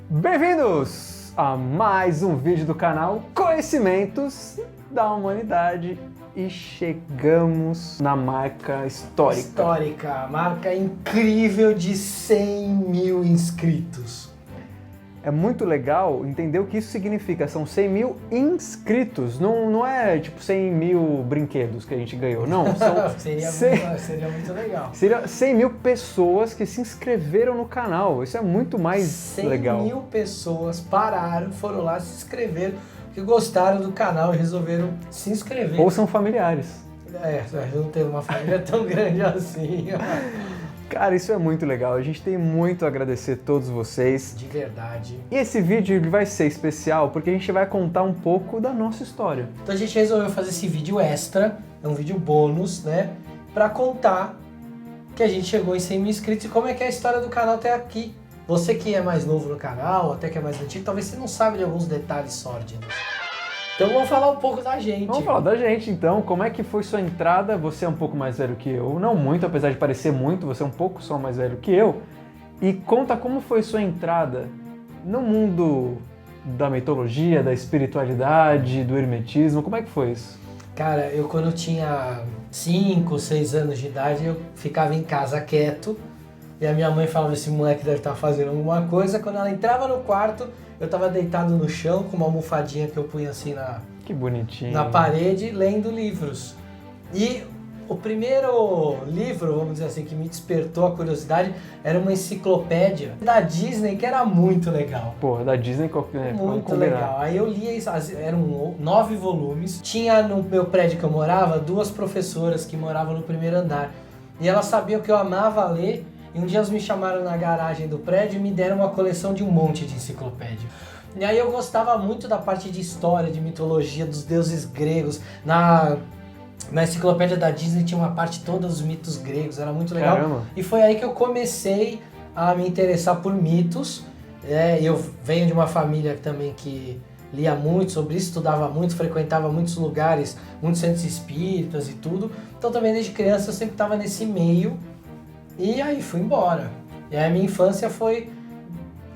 Bem-vindos a mais um vídeo do canal Conhecimentos da Humanidade e chegamos na marca histórica. Marca incrível de 100 mil inscritos. É muito legal entender o que isso significa, são 100 mil inscritos, não é tipo 100 mil brinquedos que a gente ganhou, não. Seria muito legal. Seria 100 mil pessoas que se inscreveram no canal, isso é muito mais legal. 100 mil pessoas pararam, foram lá, se inscreveram, que gostaram do canal e resolveram se inscrever. Ou são familiares. Eu não tenho uma família tão grande assim. Cara, isso é muito legal, a gente tem muito a agradecer a todos vocês. De verdade. E esse vídeo ele vai ser especial porque a gente vai contar um pouco da nossa história. Então a gente resolveu fazer esse vídeo extra, é um vídeo bônus, né? Pra contar que a gente chegou em 100 mil inscritos e como é que é a história do canal até aqui. Você que é mais novo no canal, até que é mais antigo, talvez você não saiba de alguns detalhes sórdidos. Então vamos falar um pouco da gente. Vamos falar da gente então, como é que foi sua entrada? Você é um pouco mais velho que eu, não muito, apesar de parecer muito, você é um pouco só mais velho que eu. E conta como foi sua entrada no mundo da mitologia, da espiritualidade, do hermetismo, como é que foi isso? Cara, eu quando eu tinha 5, 6 anos de idade, eu ficava em casa quieto. E a minha mãe falava, esse moleque deve estar fazendo alguma coisa. Quando ela entrava no quarto, eu tava deitado no chão com uma almofadinha que eu punha assim Que bonitinho. na parede, lendo livros. E o primeiro livro, vamos dizer assim, que me despertou a curiosidade era uma enciclopédia da Disney, que era muito legal. Pô, da Disney, né? Muito legal. Aí eu lia isso, eram 9 volumes. Tinha no meu prédio que eu morava 2 professoras que moravam no primeiro andar. E elas sabiam que eu amava ler. E um dia elas me chamaram na garagem do prédio e me deram uma coleção de um monte de enciclopédia. E aí eu gostava muito da parte de história, de mitologia, dos deuses gregos. Na enciclopédia da Disney tinha uma parte toda dos mitos gregos, era muito legal. Caramba. E foi aí que eu comecei a me interessar por mitos. Eu venho de uma família também que lia muito sobre isso, estudava muito, frequentava muitos lugares, muitos centros espíritas e tudo. Então também desde criança eu sempre estava nesse meio. E aí fui embora. E aí a minha infância foi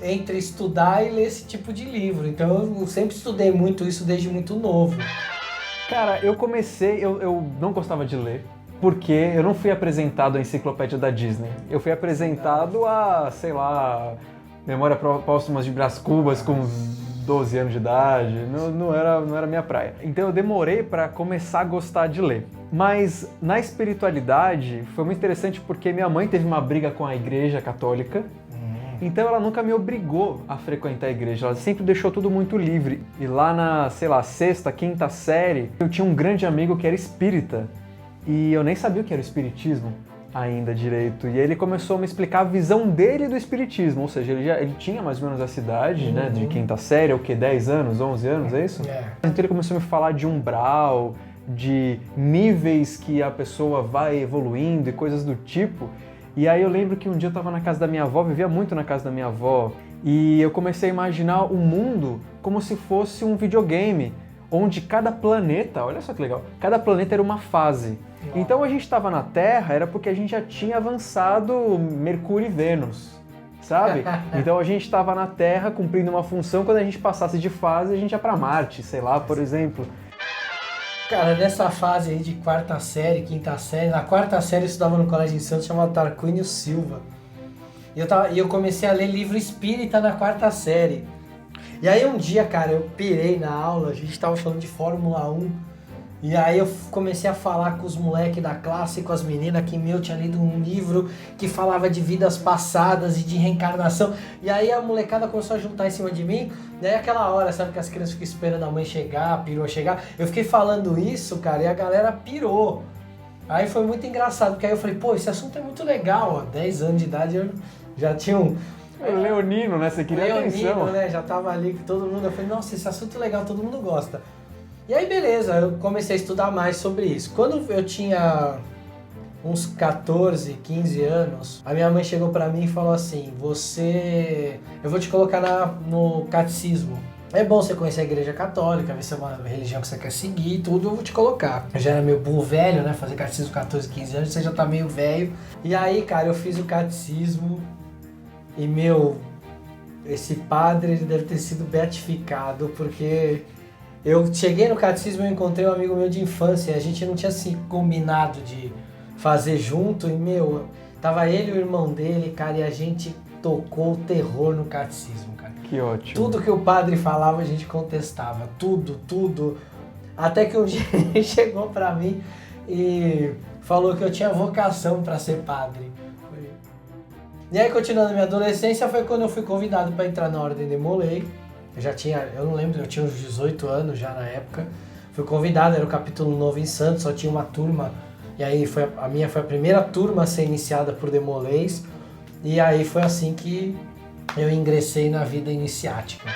entre estudar e ler esse tipo de livro. Então eu sempre estudei muito isso desde muito novo. Cara, eu não gostava de ler, porque eu não fui apresentado à enciclopédia da Disney. Eu fui apresentado a, sei lá, Memória Póstumas de Brás Cubas com 12 anos de idade. Não era minha praia. Então eu demorei para começar a gostar de ler. Mas na espiritualidade foi muito interessante porque minha mãe teve uma briga com a igreja católica. Então ela nunca me obrigou a frequentar a igreja, ela sempre deixou tudo muito livre. E lá na, sei lá, 6ª, 5ª série, eu tinha um grande amigo que era espírita. E eu nem sabia o que era o espiritismo ainda direito. E aí ele começou a me explicar a visão dele do espiritismo. Ou seja, ele tinha mais ou menos essa idade, né, de 5ª série, o quê? 10 anos, 11 anos, é isso? Então ele começou a me falar de umbral, de níveis que a pessoa vai evoluindo e coisas do tipo. E aí eu lembro que um dia eu estava na casa da minha avó, vivia muito na casa da minha avó, e eu comecei a imaginar o mundo como se fosse um videogame, onde cada planeta, olha só que legal, cada planeta era uma fase. Então a gente estava na Terra, era porque a gente já tinha avançado Mercúrio e Vênus, sabe? Então a gente estava na Terra cumprindo uma função, quando a gente passasse de fase a gente ia para Marte, sei lá, por exemplo. Cara, nessa fase aí de 4ª série, 5ª série, na 4ª série eu estudava no colégio em Santos chamado Tarquínio Silva. E eu comecei a ler livro espírita na 4ª série. E aí um dia, cara, eu pirei na aula, a gente tava falando de Fórmula 1. E aí eu comecei a falar com os moleques da classe, com as meninas, que eu tinha lido um livro que falava de vidas passadas e de reencarnação. E aí a molecada começou a juntar em cima de mim. Daí aquela hora, sabe, que as crianças ficam esperando a mãe chegar, a perua chegar. Eu fiquei falando isso, cara, e a galera pirou. Aí foi muito engraçado, porque aí eu falei, pô, esse assunto é muito legal, ó. 10 anos de idade eu já tinha um... Leonino, né? Você queria atenção. Né? Já tava ali com todo mundo. Eu falei, nossa, esse assunto é legal, todo mundo gosta. E aí, beleza, eu comecei a estudar mais sobre isso. Quando eu tinha uns 14, 15 anos, a minha mãe chegou pra mim e falou assim, eu vou te colocar no catecismo. É bom você conhecer a igreja católica, ver se é uma religião que você quer seguir e tudo, eu vou te colocar. Eu já era meio burro velho, né? Fazer catecismo com 14, 15 anos, você já tá meio velho. E aí, cara, eu fiz o catecismo e, esse padre ele deve ter sido beatificado, porque eu cheguei no catecismo e encontrei um amigo meu de infância, a gente não tinha se combinado de fazer junto, e tava ele e o irmão dele, cara, e a gente tocou o terror no catecismo, cara. Que ótimo. Tudo que o padre falava a gente contestava, tudo. Até que um dia ele chegou pra mim e falou que eu tinha vocação pra ser padre. E aí, continuando minha adolescência, foi quando eu fui convidado para entrar na Ordem de Molay. Eu não lembro, eu tinha uns 18 anos já na época. Fui convidado, era o capítulo novo em Santos, só tinha uma turma. E aí a minha foi a primeira turma a ser iniciada por Demolays. E aí foi assim que eu ingressei na vida iniciática.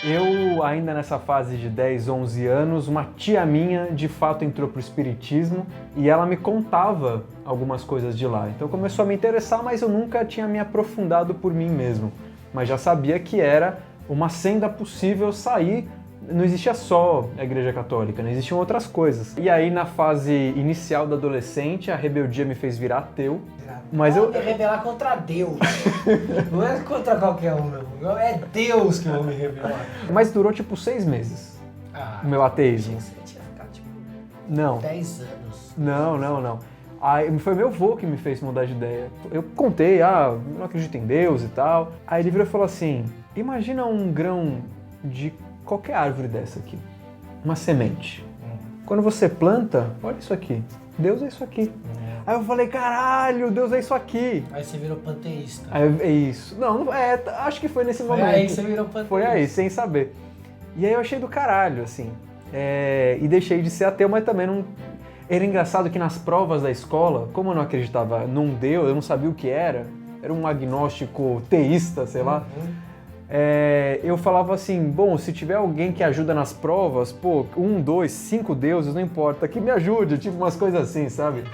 Eu, ainda nessa fase de 10, 11 anos, uma tia minha de fato entrou pro espiritismo e ela me contava algumas coisas de lá. Então começou a me interessar, mas eu nunca tinha me aprofundado por mim mesmo. Mas já sabia que era uma senda possível sair. Não existia só a Igreja Católica, né? Existiam outras coisas. E aí, na fase inicial da adolescente, a rebeldia me fez virar ateu. Mas eu me rebelar contra Deus. Não é contra qualquer um, meu. É Deus que eu vou me rebelar. Mas durou tipo 6 meses, o meu ateísmo. Você tinha ficado tipo Não. 10 anos. Não. Aí foi meu avô que me fez mudar de ideia. Eu contei, não acredito em Deus e tal. Aí ele virou e falou assim, imagina um grão de qualquer árvore dessa aqui, uma semente. Quando você planta, olha isso aqui, Deus é isso aqui. Aí eu falei, caralho, Deus é isso aqui. Aí você virou panteísta. Aí, é isso. Não, acho que foi nesse momento. Foi aí que você virou panteísta. Foi aí, sem saber. E aí eu achei do caralho, assim. E deixei de ser ateu, mas também não... Era engraçado que nas provas da escola, como eu não acreditava num Deus, eu não sabia o que era um agnóstico teísta, sei lá. Eu falava assim, bom, se tiver alguém que ajuda nas provas, 1, 2, 5 deuses, não importa, que me ajude, tipo umas coisas assim, sabe?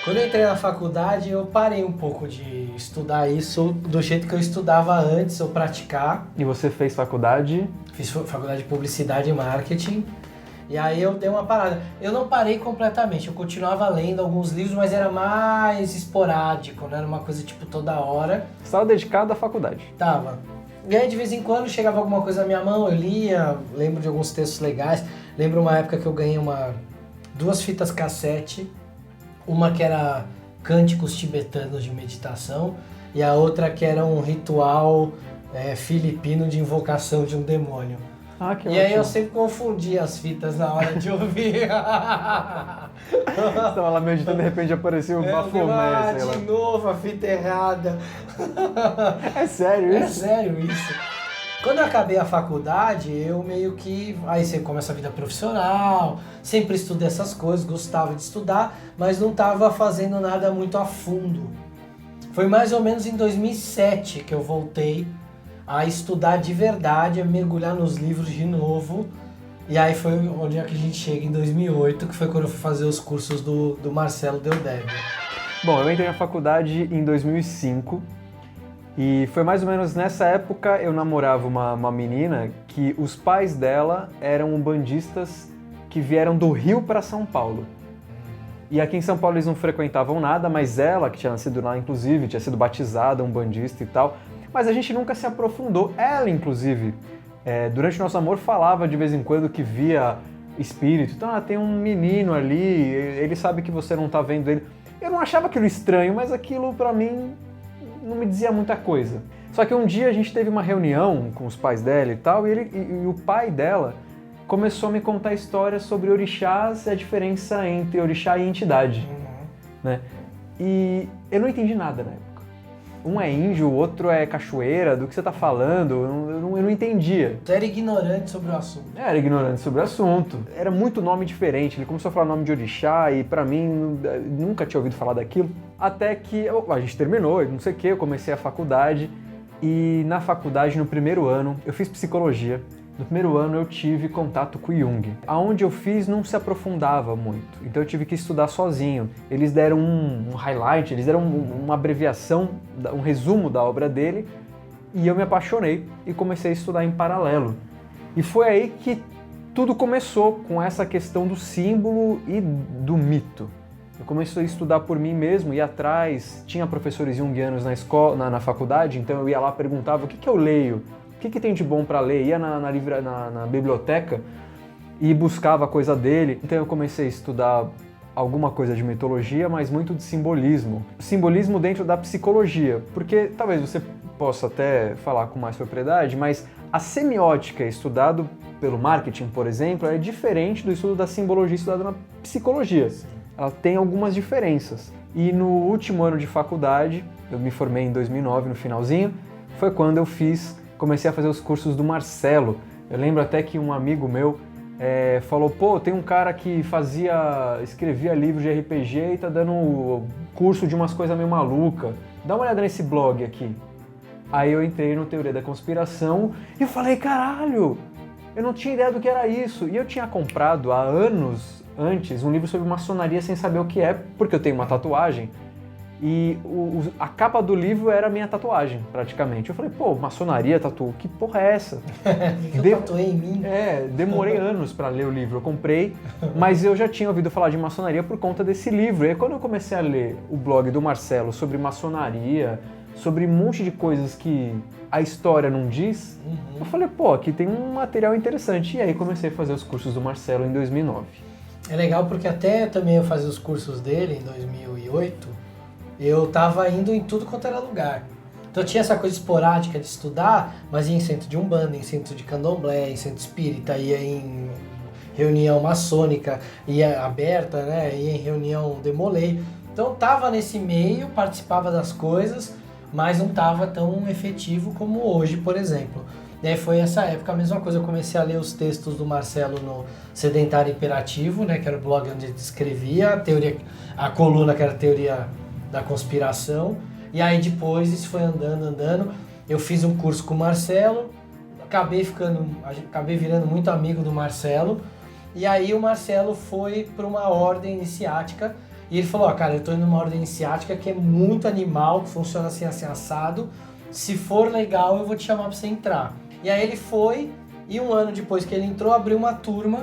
Quando eu entrei na faculdade, eu parei um pouco de estudar isso do jeito que eu estudava antes, ou praticar. E você fez faculdade? Fiz faculdade de Publicidade e Marketing. E aí eu dei uma parada. Eu não parei completamente, eu continuava lendo alguns livros, mas era mais esporádico, não era uma coisa tipo toda hora. Você estava dedicado à faculdade? Tava. E aí de vez em quando chegava alguma coisa na minha mão, eu lia, lembro de alguns textos legais. Lembro uma época que eu ganhei 2 fitas cassete, uma que era cânticos tibetanos de meditação e a outra que era um ritual filipino de invocação de um demônio. Que e ótimo. Aí eu sempre confundia as fitas na hora de ouvir. Você tava lá meditando e de repente apareceu um bafomé, sei lá. De novo a fita errada. É sério isso? É sério isso. Quando eu acabei a faculdade, eu meio que... Aí você começa a vida profissional, sempre estudei essas coisas, gostava de estudar, mas não estava fazendo nada muito a fundo. Foi mais ou menos em 2007 que eu voltei a estudar de verdade, a mergulhar nos livros de novo. E aí foi onde é que a gente chega em 2008, que foi quando eu fui fazer os cursos do Marcelo Deldébio. Bom, eu entrei na faculdade em 2005 e foi mais ou menos nessa época eu namorava uma menina que os pais dela eram umbandistas que vieram do Rio para São Paulo. E aqui em São Paulo eles não frequentavam nada, mas ela, que tinha nascido lá inclusive, tinha sido batizada, umbandista e tal, mas a gente nunca se aprofundou. Ela, inclusive, durante o nosso amor falava de vez em quando que via espírito. Então, tem um menino ali, ele sabe que você não tá vendo ele. Eu não achava aquilo estranho, mas aquilo pra mim não me dizia muita coisa. Só que um dia a gente teve uma reunião com os pais dela e tal, e o pai dela começou a me contar histórias sobre orixás e a diferença entre orixá e entidade. Né? E eu não entendi nada na época. Um é índio, o outro é cachoeira, do que você tá falando, eu não entendia. Você era ignorante sobre o assunto. Era ignorante sobre o assunto. Era muito nome diferente, ele começou a falar nome de orixá e pra mim, nunca tinha ouvido falar daquilo. Até que a gente terminou, não sei o que, eu comecei a faculdade e na faculdade, no primeiro ano, eu fiz psicologia. No primeiro ano eu tive contato com o Jung. Aonde eu fiz não se aprofundava muito, então eu tive que estudar sozinho. Eles deram um highlight, eles deram uma abreviação, um resumo da obra dele, e eu me apaixonei e comecei a estudar em paralelo. E foi aí que tudo começou, com essa questão do símbolo e do mito. Eu comecei a estudar por mim mesmo, ia atrás, tinha professores junguianos na escola, na faculdade, então eu ia lá, perguntava o que eu leio, o que tem de bom para ler, ia na biblioteca e buscava coisa dele. Então eu comecei a estudar alguma coisa de mitologia, mas muito de simbolismo. Simbolismo dentro da psicologia, porque talvez você possa até falar com mais propriedade, mas a semiótica estudado pelo marketing, por exemplo, é diferente do estudo da simbologia estudado na psicologia. Ela tem algumas diferenças. E no último ano de faculdade, eu me formei em 2009, no finalzinho, foi quando eu comecei a fazer os cursos do Marcelo. Eu lembro até que um amigo meu falou, pô, tem um cara que escrevia livros de RPG e tá dando curso de umas coisas meio malucas. Dá uma olhada nesse blog aqui. Aí eu entrei no Teoria da Conspiração e eu falei, caralho, eu não tinha ideia do que era isso. E eu tinha comprado há anos antes um livro sobre maçonaria sem saber o que é, porque eu tenho uma tatuagem. E a capa do livro era a minha tatuagem, praticamente. Eu falei, pô, maçonaria, tatu, que porra é essa? que eu tatuei em mim? Demorei anos para ler o livro, eu comprei, mas eu já tinha ouvido falar de maçonaria por conta desse livro. E aí, quando eu comecei a ler o blog do Marcelo sobre maçonaria, sobre um monte de coisas que a história não diz, eu falei, pô, aqui tem um material interessante. E aí comecei a fazer os cursos do Marcelo em 2009. É legal porque até também eu fazia os cursos dele em 2008, eu tava indo em tudo quanto era lugar. Então tinha essa coisa esporádica de estudar, mas ia em centro de Umbanda, em centro de Candomblé, em centro espírita, ia em reunião maçônica, ia aberta, né? Ia em reunião Demolei. Então tava nesse meio, participava das coisas, mas não tava tão efetivo como hoje, por exemplo. E aí foi essa época a mesma coisa, eu comecei a ler os textos do Marcelo no Sedentário Imperativo, né? Que era o blog onde ele escrevia a coluna que era a Teoria da Conspiração, e aí depois isso foi andando, eu fiz um curso com o Marcelo, acabei virando muito amigo do Marcelo, e aí o Marcelo foi para uma ordem iniciática, e ele falou, cara, eu tô indo numa ordem iniciática que é muito animal, que funciona assim, assado, se for legal eu vou te chamar para você entrar. E aí ele foi, e um ano depois que ele entrou, abriu uma turma,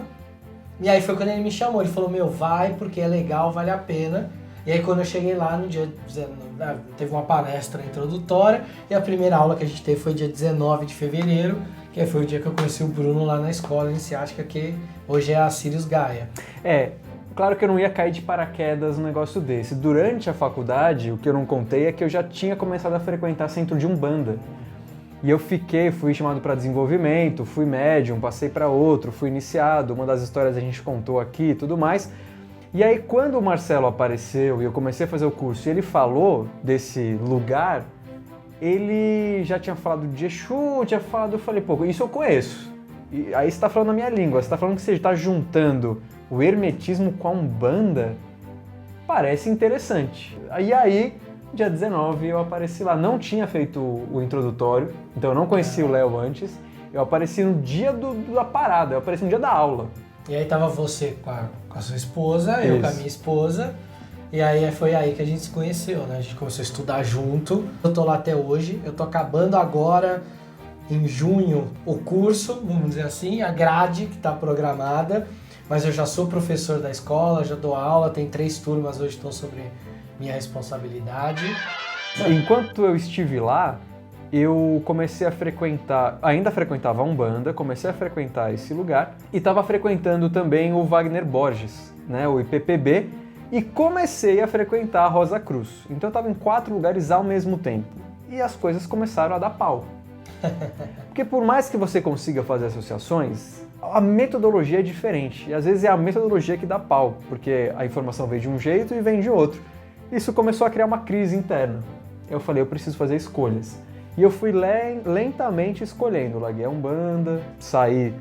e aí foi quando ele me chamou, ele falou, vai porque é legal, vale a pena. E aí quando eu cheguei lá no dia 19, teve uma palestra introdutória e a primeira aula que a gente teve foi dia 19 de fevereiro, que foi o dia que eu conheci o Bruno lá na escola iniciática, que hoje é a Sirius Gaia. Claro que eu não ia cair de paraquedas num negócio desse. Durante a faculdade, o que eu não contei é que eu já tinha começado a frequentar centro de Umbanda. E eu fui chamado para desenvolvimento, fui médium, passei para outro, fui iniciado, uma das histórias a gente contou aqui e tudo mais. E aí, quando o Marcelo apareceu e eu comecei a fazer o curso e ele falou desse lugar, ele já tinha falado de Exu, eu falei, pô, isso eu conheço. E aí você está falando na minha língua, você está falando que você está juntando o hermetismo com a Umbanda, parece interessante. E aí, dia 19, eu apareci lá, não tinha feito o introdutório, então eu não conhecia o Léo antes, eu apareci no dia da parada, eu apareci no dia da aula. E aí tava você com a sua esposa, eu com a minha esposa, e aí foi aí que a gente se conheceu, né? A gente começou a estudar junto. Eu tô lá até hoje, eu tô acabando agora, em junho, o curso, vamos dizer assim, a grade que tá programada, mas eu já sou professor da escola, já dou aula, tem 3 turmas hoje, estão sobre minha responsabilidade. Enquanto eu estive lá, eu comecei a frequentar, ainda frequentava a Umbanda, comecei a frequentar esse lugar e estava frequentando também o Wagner Borges, né, o IPPB, e comecei a frequentar a Rosa Cruz. Então eu estava em 4 lugares ao mesmo tempo e as coisas começaram a dar pau. Porque por mais que você consiga fazer associações, a metodologia é diferente e às vezes é a metodologia que dá pau, porque a informação vem de um jeito e vem de outro. Isso começou a criar uma crise interna. Eu falei, eu preciso fazer escolhas. E eu fui lentamente escolhendo. Larguei a Umbanda, saí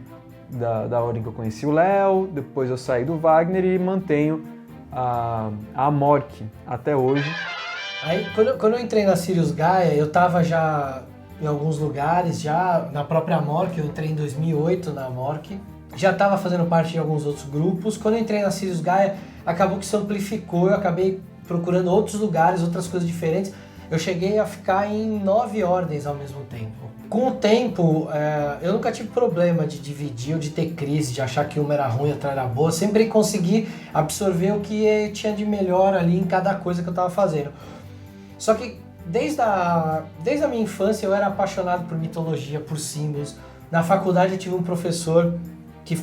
da ordem que eu conheci o Léo, depois eu saí do Wagner e mantenho a Amorque até hoje. Aí, quando eu entrei na Sirius Gaia, eu tava já em alguns lugares, já na própria Amorque, eu entrei em 2008 na Amorque, já estava fazendo parte de alguns outros grupos. Quando eu entrei na Sirius Gaia, acabou que se amplificou, eu acabei procurando outros lugares, outras coisas diferentes. eu cheguei a ficar em 9 ordens ao mesmo tempo. Com o tempo, eu nunca tive problema de dividir ou de ter crise, de achar que uma era ruim e outra era boa. Sempre consegui absorver o que tinha de melhor ali em cada coisa que eu estava fazendo. Só que desde a minha infância eu era apaixonado por mitologia, por símbolos. Na faculdade eu tive um professor que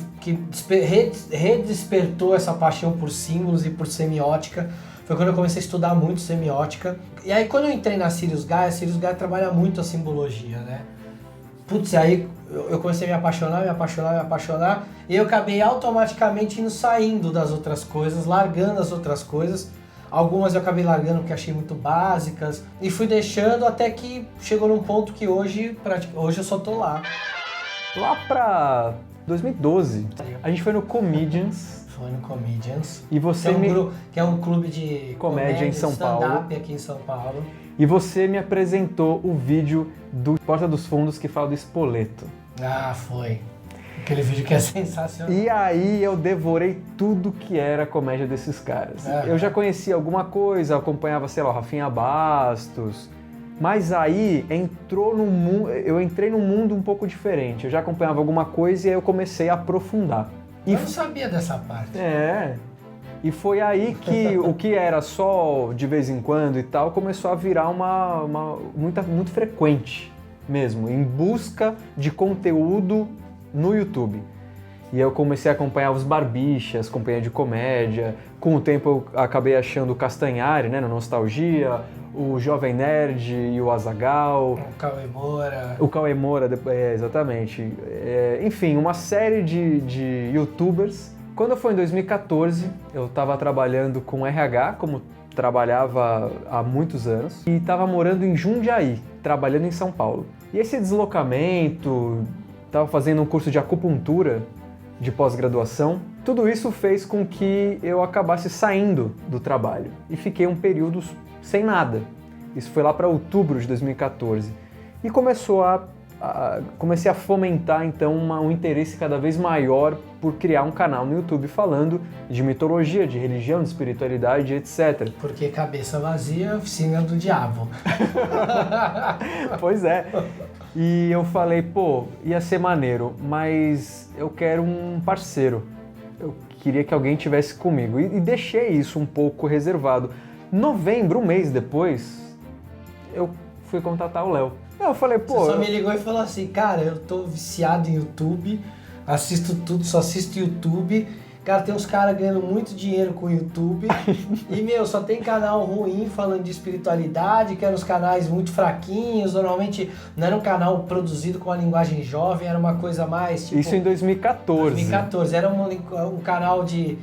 redespertou essa paixão por símbolos e por semiótica. Foi quando eu comecei a estudar muito semiótica. E aí quando eu entrei na Sirius Gaia trabalha muito a simbologia, né? Putz, aí eu comecei a me apaixonar, e eu acabei automaticamente saindo das outras coisas, largando as outras coisas. Algumas eu acabei largando porque achei muito básicas, e fui deixando até que chegou num ponto que hoje eu só tô lá. Lá pra 2012, a gente foi no Comedians. Foi no Comedians. E você que é um clube de comédia em São Paulo. Stand-up aqui em São Paulo. E você me apresentou o vídeo do Porta dos Fundos que fala do Spoleto. Ah, foi. Aquele vídeo que é sensacional. E aí eu devorei tudo que era a comédia desses caras. Eu já conhecia alguma coisa, acompanhava, sei lá, o Rafinha Bastos. Mas aí eu entrei num mundo um pouco diferente. Eu já acompanhava alguma coisa e aí eu comecei a aprofundar. Eu não sabia dessa parte. E foi aí que o que era só de vez em quando e tal começou a virar muito frequente mesmo, em busca de conteúdo no YouTube. E eu comecei a acompanhar os Barbixas, companhia de comédia. Com o tempo eu acabei achando o Castanhari, né, no Nostalgia, o Jovem Nerd e o Azaghal. O Cauê Moura, exatamente. Enfim, uma série de YouTubers. Quando foi em 2014, eu estava trabalhando com RH, como trabalhava há muitos anos, e estava morando em Jundiaí, trabalhando em São Paulo. E esse deslocamento, estava fazendo um curso de acupuntura de pós-graduação, tudo isso fez com que eu acabasse saindo do trabalho e fiquei um período sem nada. Isso foi lá para outubro de 2014. E comecei a fomentar então um interesse cada vez maior por criar um canal no YouTube falando de mitologia, de religião, de espiritualidade, etc. Porque cabeça vazia, oficina do diabo. Pois é. E eu falei, ia ser maneiro, mas eu quero um parceiro. Eu queria que alguém tivesse comigo. E deixei isso um pouco reservado. Novembro, um mês depois, eu fui contatar o Léo. Eu falei, Você só me ligou e falou assim, cara, eu tô viciado em YouTube, assisto tudo, só assisto YouTube. Cara, tem uns caras ganhando muito dinheiro com o YouTube. E, só tem canal ruim falando de espiritualidade, que eram uns canais muito fraquinhos. Normalmente não era um canal produzido com a linguagem jovem, era uma coisa mais tipo... Isso em 2014. 2014, era um canal que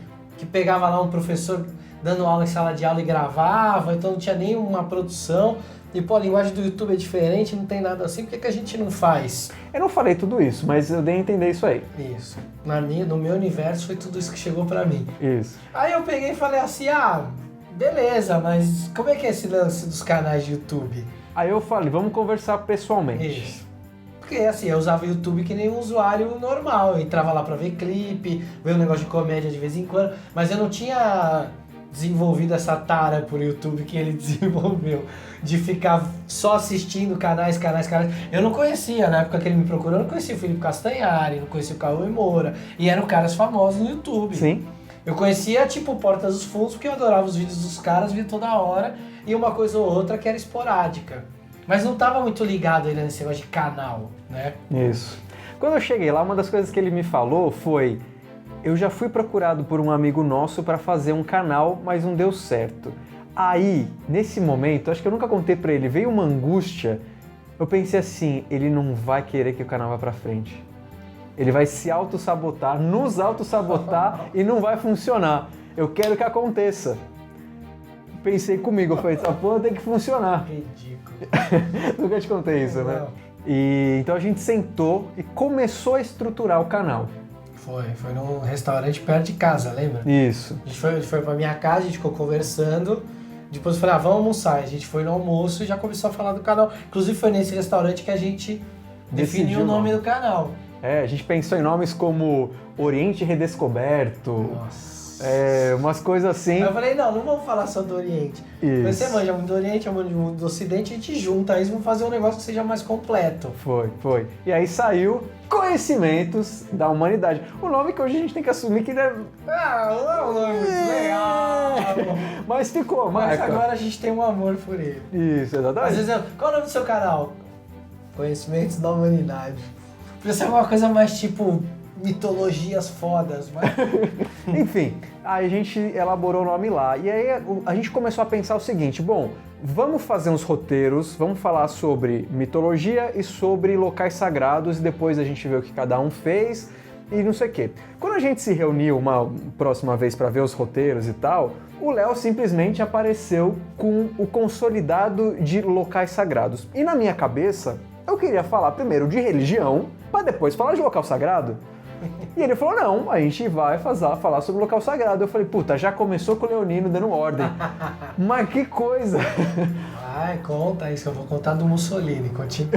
pegava lá um professor dando aula em sala de aula e gravava, então não tinha nenhuma produção. E, a linguagem do YouTube é diferente, não tem nada assim, por que a gente não faz? Eu não falei tudo isso, mas eu dei a entender isso aí. Isso. No meu universo foi tudo isso que chegou pra mim. Isso. Aí eu peguei e falei assim, beleza, mas como é que é esse lance dos canais de YouTube? Aí eu falei, vamos conversar pessoalmente. Isso. Porque assim, eu usava o YouTube que nem um usuário normal, eu entrava lá pra ver clipe, ver um negócio de comédia de vez em quando, mas eu não tinha desenvolvido essa tara por YouTube que ele desenvolveu, de ficar só assistindo canais. Eu não conhecia, na época que ele me procurou, eu não conhecia o Felipe Castanhari, não conhecia o Cauê Moura, e eram caras famosos no YouTube. Sim. Eu conhecia, tipo, Portas dos Fundos, porque eu adorava os vídeos dos caras, via toda hora, e uma coisa ou outra que era esporádica. Mas não tava muito ligado ainda nesse negócio de canal, né? Isso. Quando eu cheguei lá, uma das coisas que ele me falou foi: eu já fui procurado por um amigo nosso para fazer um canal, mas não deu certo. Aí, nesse momento, acho que eu nunca contei pra ele, veio uma angústia. Eu pensei assim, ele não vai querer que o canal vá pra frente. Ele vai se auto-sabotar, nos auto-sabotar e não vai funcionar. Eu quero que aconteça. Pensei comigo, eu falei, essa porra tem que funcionar. Ridículo. Nunca te contei isso, né? E então a gente sentou e começou a estruturar o canal. Foi num restaurante perto de casa, lembra? Isso. A gente foi pra minha casa, a gente ficou conversando, depois eu falei, vamos almoçar. A gente foi no almoço e já começou a falar do canal. Inclusive foi nesse restaurante que a gente definiu o nome do canal. A gente pensou em nomes como Oriente Redescoberto. Nossa. umas coisas assim. Aí eu falei, não vamos falar só do Oriente. Isso. Você manja muito do Oriente, eu manjo muito do Ocidente, a gente junta isso, vamos fazer um negócio que seja mais completo. Foi. E aí saiu Conhecimentos da Humanidade. O nome que hoje a gente tem que assumir que ele é... Não é um nome muito legal. Mas ficou, Mas marca. agora a gente tem um amor por ele. Isso, exatamente. Às vezes, qual é o nome do seu canal? Conhecimentos da Humanidade. Podia ser uma coisa mais tipo mitologias fodas, mas... Enfim, aí a gente elaborou o nome lá. E aí a gente começou a pensar o seguinte, bom, vamos fazer uns roteiros, vamos falar sobre mitologia e sobre locais sagrados e depois a gente vê o que cada um fez e não sei o quê. Quando a gente se reuniu uma próxima vez para ver os roteiros e tal, o Léo simplesmente apareceu com o consolidado de locais sagrados. E na minha cabeça, eu queria falar primeiro de religião, para depois falar de local sagrado. E ele falou, não, a gente vai falar sobre o local sagrado. Eu falei, puta, já começou com o Leonino dando ordem. Mas que coisa! Ai, conta isso, eu vou contar do Mussolini, continua.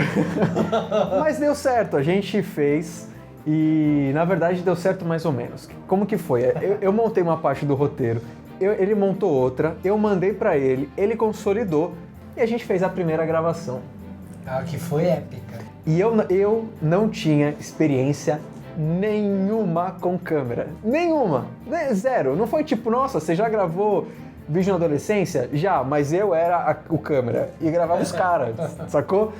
Mas deu certo, a gente fez e, na verdade, deu certo mais ou menos. Como que foi? Eu montei uma parte do roteiro, ele montou outra, eu mandei pra ele consolidou e a gente fez a primeira gravação. Ah, que foi épica. E eu não tinha experiência nenhuma com câmera. Nenhuma. Zero. Não foi tipo, nossa, você já gravou vídeo na adolescência? Já, mas eu era o câmera e gravava os caras, sacou?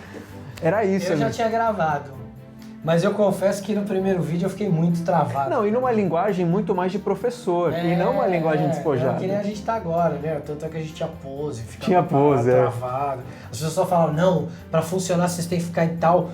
Era isso. Eu já tinha gravado, mas eu confesso que no primeiro vídeo eu fiquei muito travado. Não, e numa linguagem muito mais de professor, e não uma linguagem despojada. Que nem a gente tá agora, né? Tanto é que a gente tinha pose, Tinha pose, travado. As pessoas só falam, não, pra funcionar vocês têm que ficar em tal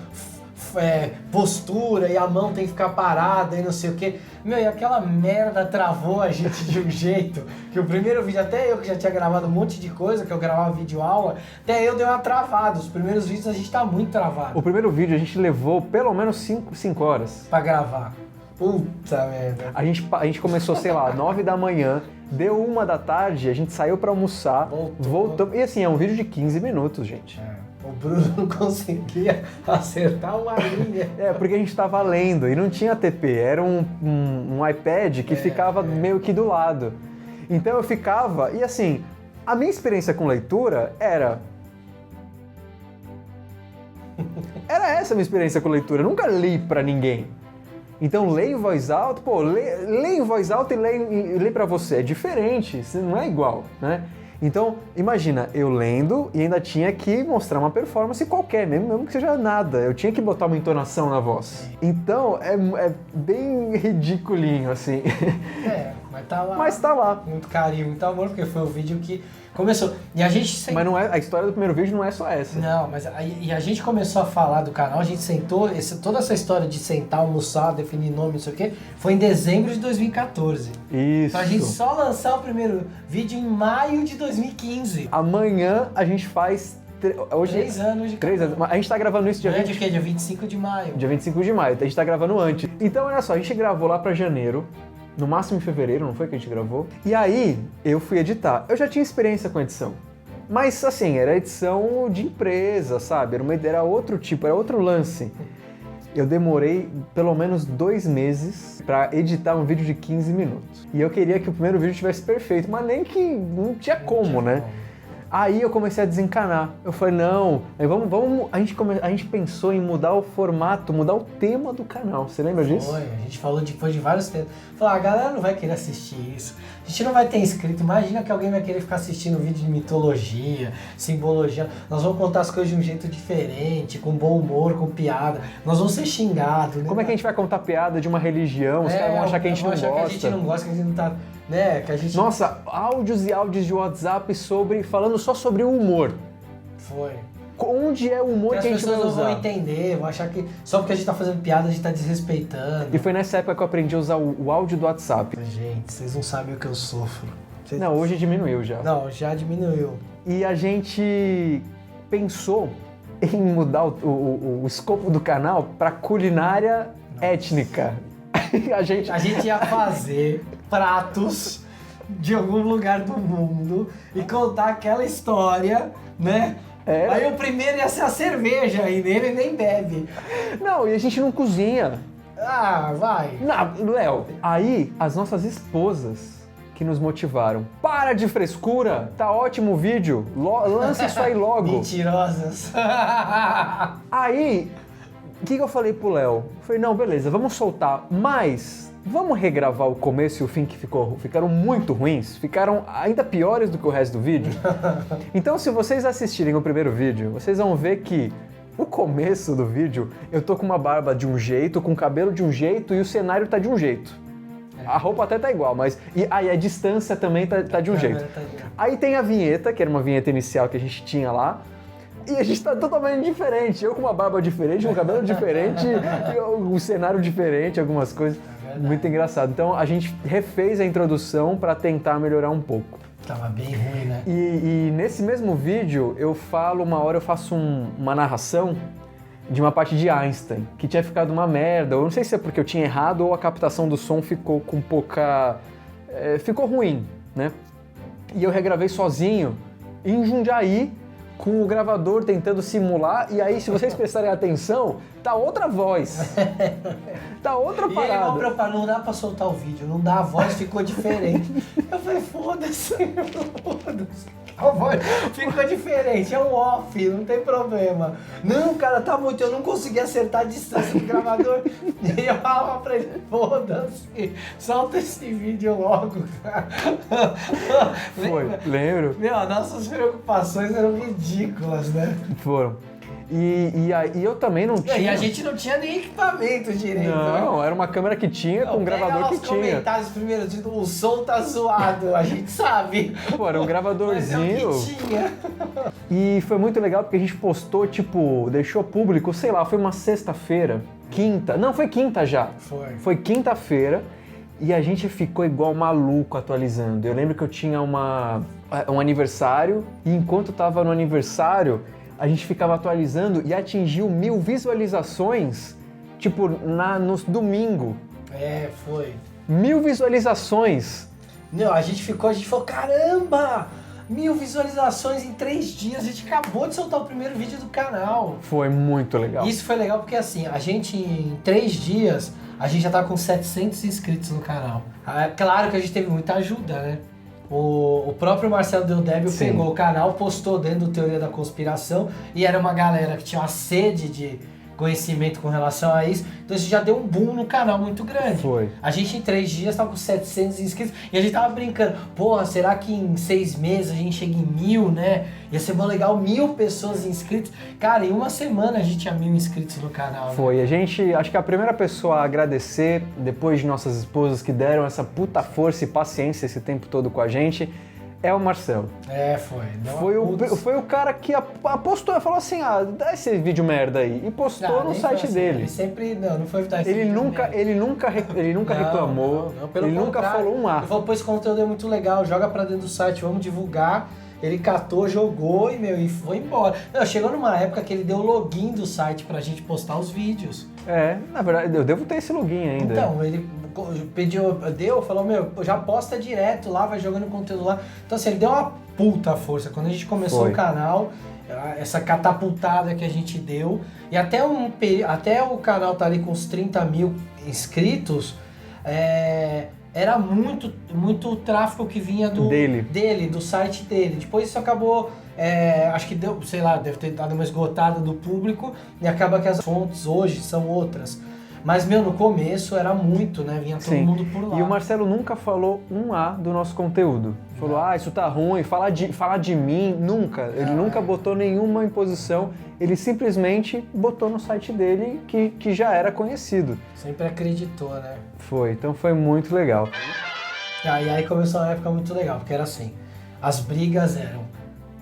postura e a mão tem que ficar parada e não sei o que. Meu, e aquela merda travou a gente de um jeito que o primeiro vídeo, até eu que já tinha gravado um monte de coisa, que eu gravava vídeo aula, até eu dei uma travada. Os primeiros vídeos a gente tá muito travado. O primeiro vídeo a gente levou pelo menos 5 horas. Pra gravar. Puta merda. A gente começou, sei lá, 9 da manhã, deu 1 da tarde, a gente saiu pra almoçar, voltamos. E assim, é um vídeo de 15 minutos, gente. O Bruno não conseguia acertar uma linha. Porque a gente estava lendo e não tinha TP, era um iPad que ficava meio que do lado. Então eu ficava, e assim, a minha experiência com leitura era essa a minha experiência com leitura, eu nunca li pra ninguém. Então ler em voz alta, ler em voz alta e ler pra você é diferente, não é igual, né? Então, imagina, eu lendo e ainda tinha que mostrar uma performance qualquer, mesmo que seja nada. Eu tinha que botar uma entonação na voz. Então, é bem ridiculinho, assim. Mas tá lá. Mas tá lá. Muito carinho, muito amor, porque foi o vídeo que começou. E a gente Mas não é, a história do primeiro vídeo não é só essa. Não, mas a gente começou a falar do canal, a gente sentou, toda essa história de sentar, almoçar, definir nome, não sei o quê, foi em dezembro de 2014. Isso. Pra gente só lançar o primeiro vídeo em maio de 2015. Amanhã a gente faz... Hoje 3 anos de canal. 3 anos. A gente tá gravando isso dia 20... de quê? Dia 25 de maio. Dia 25 de maio. A gente tá gravando antes. Então, olha só, a gente gravou lá pra janeiro. No máximo em fevereiro, não foi que a gente gravou? E aí, eu fui editar. Eu já tinha experiência com edição. Mas, assim, era edição de empresa, sabe? Era outro tipo, era outro lance. Eu demorei pelo menos 2 meses pra editar um vídeo de 15 minutos. E eu queria que o primeiro vídeo tivesse perfeito, mas nem que não tinha como, né? Aí eu comecei a desencanar. Eu falei, não, vamos. A gente pensou em mudar o formato, mudar o tema do canal. Você lembra disso? Foi, a gente falou depois de vários temas. Falou, a galera não vai querer assistir isso. A gente não vai ter inscrito. Imagina que alguém vai querer ficar assistindo vídeo de mitologia, simbologia. Nós vamos contar as coisas de um jeito diferente, com bom humor, com piada. Nós vamos ser xingados. Né? Como é que a gente vai contar piada de uma religião? Os caras vão achar que a gente não gosta. Que a gente não gosta, que a gente não tá... Né? Que a gente... Nossa, áudios e áudios de WhatsApp falando só sobre o humor. Foi. Onde é o humor que a gente vai usar? As pessoas não vão entender, vão achar que só porque a gente tá fazendo piada a gente tá desrespeitando. E foi nessa época que eu aprendi a usar o áudio do WhatsApp. Gente, vocês não sabem o que eu sofro. Não, hoje diminuiu já. Não, já diminuiu. E a gente pensou em mudar o escopo do canal para culinária étnica. A gente ia fazer pratos de algum lugar do mundo e contar aquela história, né? Aí o primeiro ia ser a cerveja e nele nem bebe. Não, e a gente não cozinha. Ah, vai. Não, Léo, aí as nossas esposas que nos motivaram. Para de frescura, tá ótimo o vídeo, lança isso aí logo. Mentirosas. Aí, o que eu falei pro Léo? Falei, não, beleza, vamos soltar, mas vamos regravar o começo e o fim que ficaram muito ruins, ficaram ainda piores do que o resto do vídeo. Então, se vocês assistirem o primeiro vídeo, vocês vão ver que o começo do vídeo, eu tô com uma barba de um jeito, com o cabelo de um jeito e o cenário tá de um jeito. A roupa até tá igual, mas... E aí a distância também tá de um jeito. Aí tem a vinheta, que era uma vinheta inicial que a gente tinha lá, e a gente tá totalmente diferente. Eu com uma barba diferente, com um cabelo diferente, um cenário diferente, algumas coisas. Muito engraçado. Então a gente refez a introdução para tentar melhorar um pouco. Tava bem ruim, né? E nesse mesmo vídeo eu faço uma narração de uma parte de Einstein, que tinha ficado uma merda. Eu não sei se é porque eu tinha errado ou a captação do som ficou com pouca... ficou ruim, né? E eu regravei sozinho em Jundiaí, com o gravador tentando simular, e aí se vocês prestarem atenção, tá outra voz. Tá outra parada. E aí, não dá pra soltar o vídeo, não dá, a voz ficou diferente. Eu falei, foda-se. A voz ficou diferente, é um off, não tem problema. Não, cara, tá muito, eu não consegui acertar a distância do gravador. E eu falava pra ele, foda-se, solta esse vídeo logo, cara. Foi, lembro. Meu, nossas preocupações eram ridículas, né? Foram. E eu também não tinha... E a gente não tinha nem equipamento direito. Não, era uma câmera que tinha com um gravador que tinha. Comentários primeiro, tipo, o som tá zoado, a gente sabe. Pô, era um gravadorzinho. Mas é o que tinha. E foi muito legal porque a gente postou, tipo, deixou público, sei lá, foi uma sexta-feira, quinta. Não, foi quinta já. Foi quinta-feira e a gente ficou igual maluco atualizando. Eu lembro que eu tinha um aniversário e enquanto tava no aniversário, a gente ficava atualizando e atingiu 1000 visualizações, tipo, no domingo. É, foi. 1000 visualizações. Não, a gente falou, caramba! 1000 visualizações em 3 dias, a gente acabou de soltar o primeiro vídeo do canal. Foi muito legal. Isso foi legal porque assim, a gente em 3 dias, a gente já tá com 700 inscritos no canal. Claro que a gente teve muita ajuda, né? O próprio Marcelo Del Débio pegou o canal, postou dentro do Teoria da Conspiração e era uma galera que tinha uma sede de conhecimento com relação a isso, então isso já deu um boom no canal muito grande. Foi. A gente em 3 dias tava com 700 inscritos e a gente tava brincando, porra, será que em 6 meses a gente chega em 1000, né? Ia ser bom legal, 1000 pessoas inscritas. Cara, em uma semana a gente tinha 1000 inscritos no canal. Foi, a gente, acho que a primeira pessoa a agradecer, depois de nossas esposas que deram essa puta força e paciência esse tempo todo com a gente, é o Marcelo. É, foi. Foi o cara que apostou, falou assim, dá esse vídeo merda aí, e postou no site assim, dele. Ele sempre, não foi dar esse ele vídeo nunca reclamou, pelo ele nunca falou um A. Ele falou, pô, esse conteúdo é muito legal, joga pra dentro do site, vamos divulgar. Ele catou, jogou e foi embora. Não, chegou numa época que ele deu o login do site pra gente postar os vídeos. Na verdade, eu devo ter esse login ainda. Então, ele falou, já posta direto lá, vai jogando conteúdo lá. Então assim, ele deu uma puta força. Quando a gente começou o canal, essa catapultada que a gente deu, e até o canal tá ali com uns 30 mil inscritos, era muito tráfego que vinha do site dele. Depois isso acabou, acho que deu, sei lá, deve ter dado uma esgotada do público e acaba que as fontes hoje são outras. Mas, no começo era muito, né? Vinha todo mundo por lá. E o Marcelo nunca falou um A do nosso conteúdo. Falou, isso tá ruim, falar de mim, nunca. Ele nunca botou nenhuma imposição. Ele simplesmente botou no site dele que já era conhecido. Sempre acreditou, né? Foi, então foi muito legal. E aí começou uma época muito legal, porque era assim, as brigas eram...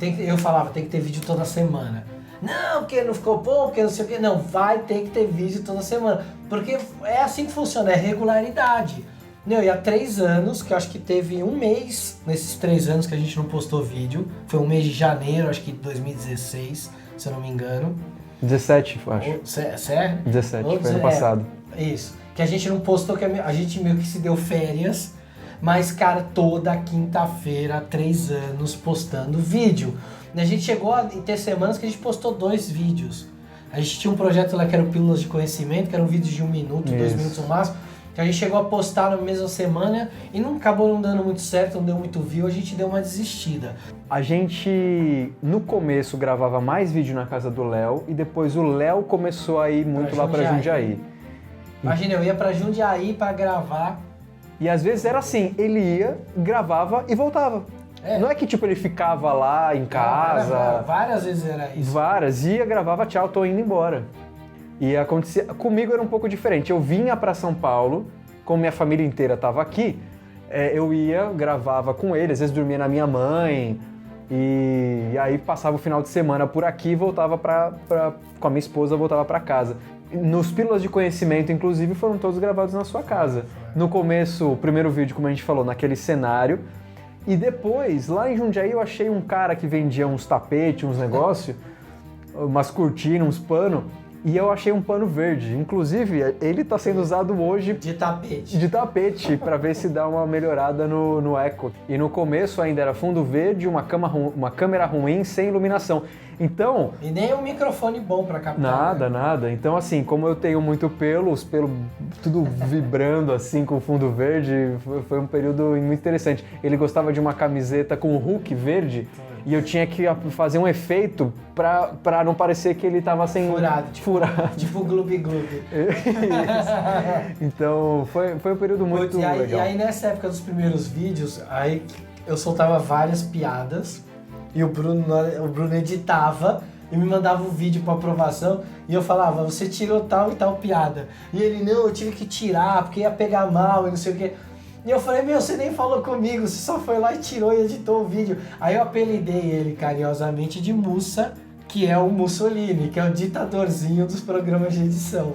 eu falava, tem que ter vídeo toda semana. Não, porque não ficou bom, porque não sei o que. Não, ter que ter vídeo toda semana. Porque é assim que funciona, é regularidade. E há 3 anos, que eu acho que teve um mês, nesses 3 anos que a gente não postou vídeo. Foi um mês de janeiro, acho que 2016, se eu não me engano. 17, eu acho. Sério? 17, foi ano passado. Isso. Que a gente não postou, que a gente meio que se deu férias. Mas, cara, toda quinta-feira, há 3 anos, postando vídeo. A gente chegou a ter semanas que a gente postou 2 vídeos. A gente tinha um projeto lá que era o Pílulas de Conhecimento, que era um vídeo de 1 minuto, 2 minutos no máximo. que a gente chegou a postar na mesma semana e não acabou não dando muito certo, não deu muito view, a gente deu uma desistida. A gente, no começo, gravava mais vídeo na casa do Léo e depois o Léo começou a ir muito lá pra Jundiaí. Imagina, eu ia pra Jundiaí pra gravar. E às vezes era assim, ele ia, gravava e voltava. Não é que tipo ele ficava lá em casa. Várias vezes era isso. Várias, ia, gravava, tchau, tô indo embora. E acontecia, comigo era um pouco diferente. Eu vinha pra São Paulo, como minha família inteira tava aqui, eu ia, gravava com ele, às vezes dormia na minha mãe, e aí passava o final de semana por aqui e voltava com a minha esposa, voltava pra casa. Nos Pílulas de Conhecimento, inclusive, foram todos gravados na sua casa. No começo, o primeiro vídeo, como a gente falou, naquele cenário. E depois, lá em Jundiaí, eu achei um cara que vendia uns tapetes, uns negócios, umas cortinas, uns panos, e eu achei um pano verde. Inclusive, ele está sendo usado hoje de tapete para ver se dá uma melhorada no eco. E no começo ainda era fundo verde, uma câmera ruim, sem iluminação. Então... E nem um microfone bom para captar. Nada. Então, assim, como eu tenho muito pelo, os pelos tudo vibrando assim com o fundo verde, foi um período muito interessante. Ele gostava de uma camiseta com o Hulk verde e eu tinha que fazer um efeito pra não parecer que ele tava sem... Furado. Tipo Gloob Gloob. Então, foi um período muito legal. E aí, nessa época dos primeiros vídeos, aí eu soltava várias piadas. E o Bruno editava e me mandava um vídeo para aprovação e eu falava, você tirou tal e tal piada. E ele, não, eu tive que tirar porque ia pegar mal e não sei o quê. E eu falei, você nem falou comigo, você só foi lá e tirou e editou o vídeo. Aí eu apelidei ele carinhosamente de Mussa, que é o Mussolini, que é o ditadorzinho dos programas de edição.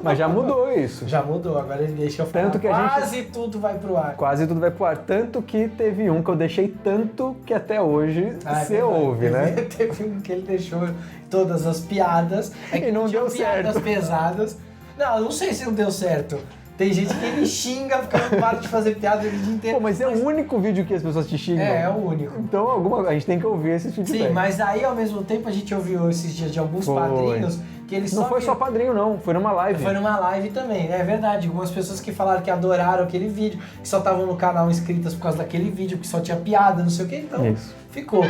Mas já mudou isso. Já mudou, agora ele deixa eu falar. Tanto que quase tudo vai pro ar. Quase tudo vai pro ar. Tanto que teve um que eu deixei tanto que até hoje você ouve, né? Teve um que ele deixou todas as piadas. E não deu certo. Piadas pesadas. Não sei se não deu certo. Tem gente que ele xinga porque não para de fazer piada o dia inteiro. Pô, mas é o único vídeo que as pessoas te xingam. É o único. Então a gente tem que ouvir esse feedback. Sim, mas aí ao mesmo tempo a gente ouviu esses dias de alguns padrinhos que eles Não foi só padrinho não, foi numa live. Foi numa live também, é verdade. Algumas pessoas que falaram que adoraram aquele vídeo, que só estavam no canal inscritas por causa daquele vídeo, que só tinha piada, não sei o que, então ficou.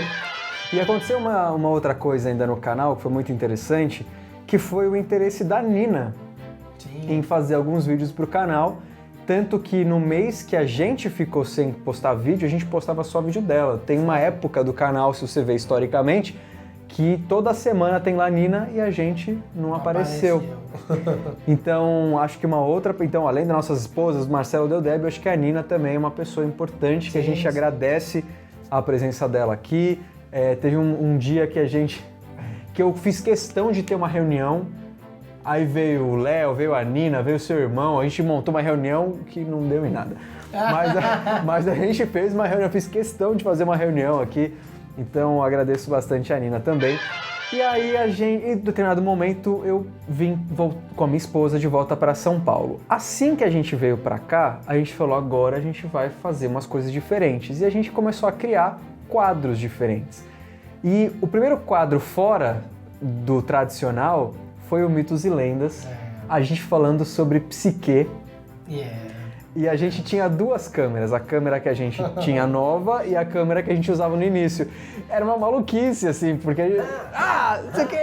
E aconteceu uma outra coisa ainda no canal que foi muito interessante, que foi o interesse da Nina em fazer alguns vídeos pro canal. Tanto que no mês que a gente ficou sem postar vídeo, a gente postava só vídeo dela. Tem uma época do canal, se você ver historicamente, que toda semana tem lá a Nina e a gente não apareceu. Então, acho que uma outra... Então, além das nossas esposas, Marcelo Deldébio, acho que a Nina também é uma pessoa importante, que a gente agradece a presença dela aqui. Teve um dia que eu fiz questão de ter uma reunião. Aí veio o Léo, veio a Nina, veio o seu irmão, a gente montou uma reunião que não deu em nada. Mas a gente fez uma reunião, eu fiz questão de fazer uma reunião aqui, então agradeço bastante a Nina também. E aí em determinado momento eu vim com a minha esposa de volta para São Paulo. Assim que a gente veio para cá, a gente falou, agora a gente vai fazer umas coisas diferentes. E a gente começou a criar quadros diferentes. E o primeiro quadro fora do tradicional foi o Mitos e Lendas, a gente falando sobre psique. E a gente tinha duas câmeras, a câmera que a gente tinha nova e a câmera que a gente usava no início. Era uma maluquice, assim, porque a gente... isso aqui...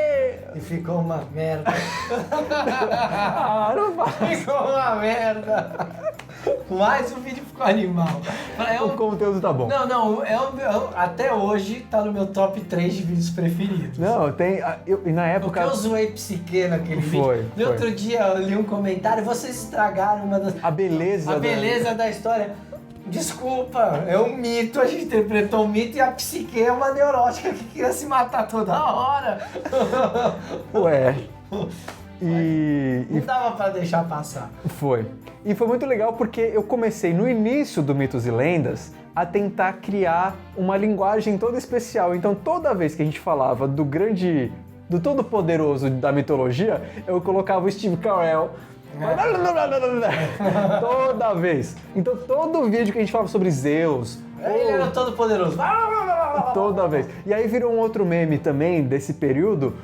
E ficou uma merda. Não faz. Ficou uma merda. Mas o vídeo ficou animal. O conteúdo tá bom. Não, até hoje tá no meu top 3 de vídeos preferidos. Não, e na época... Porque eu zoei psique naquele vídeo. No outro dia eu li um comentário, vocês estragaram a beleza da história. Desculpa, é um mito, a gente interpretou um mito e a psique é uma neurótica que queria se matar toda hora. Não dava pra deixar passar. Foi. E foi muito legal porque eu comecei no início do Mitos e Lendas a tentar criar uma linguagem toda especial. Então toda vez que a gente falava do todo-poderoso da mitologia, eu colocava o Steve Carell. Toda vez. Então todo vídeo que a gente falava sobre Zeus... Ele era todo poderoso. Toda vez. E aí virou um outro meme também desse período,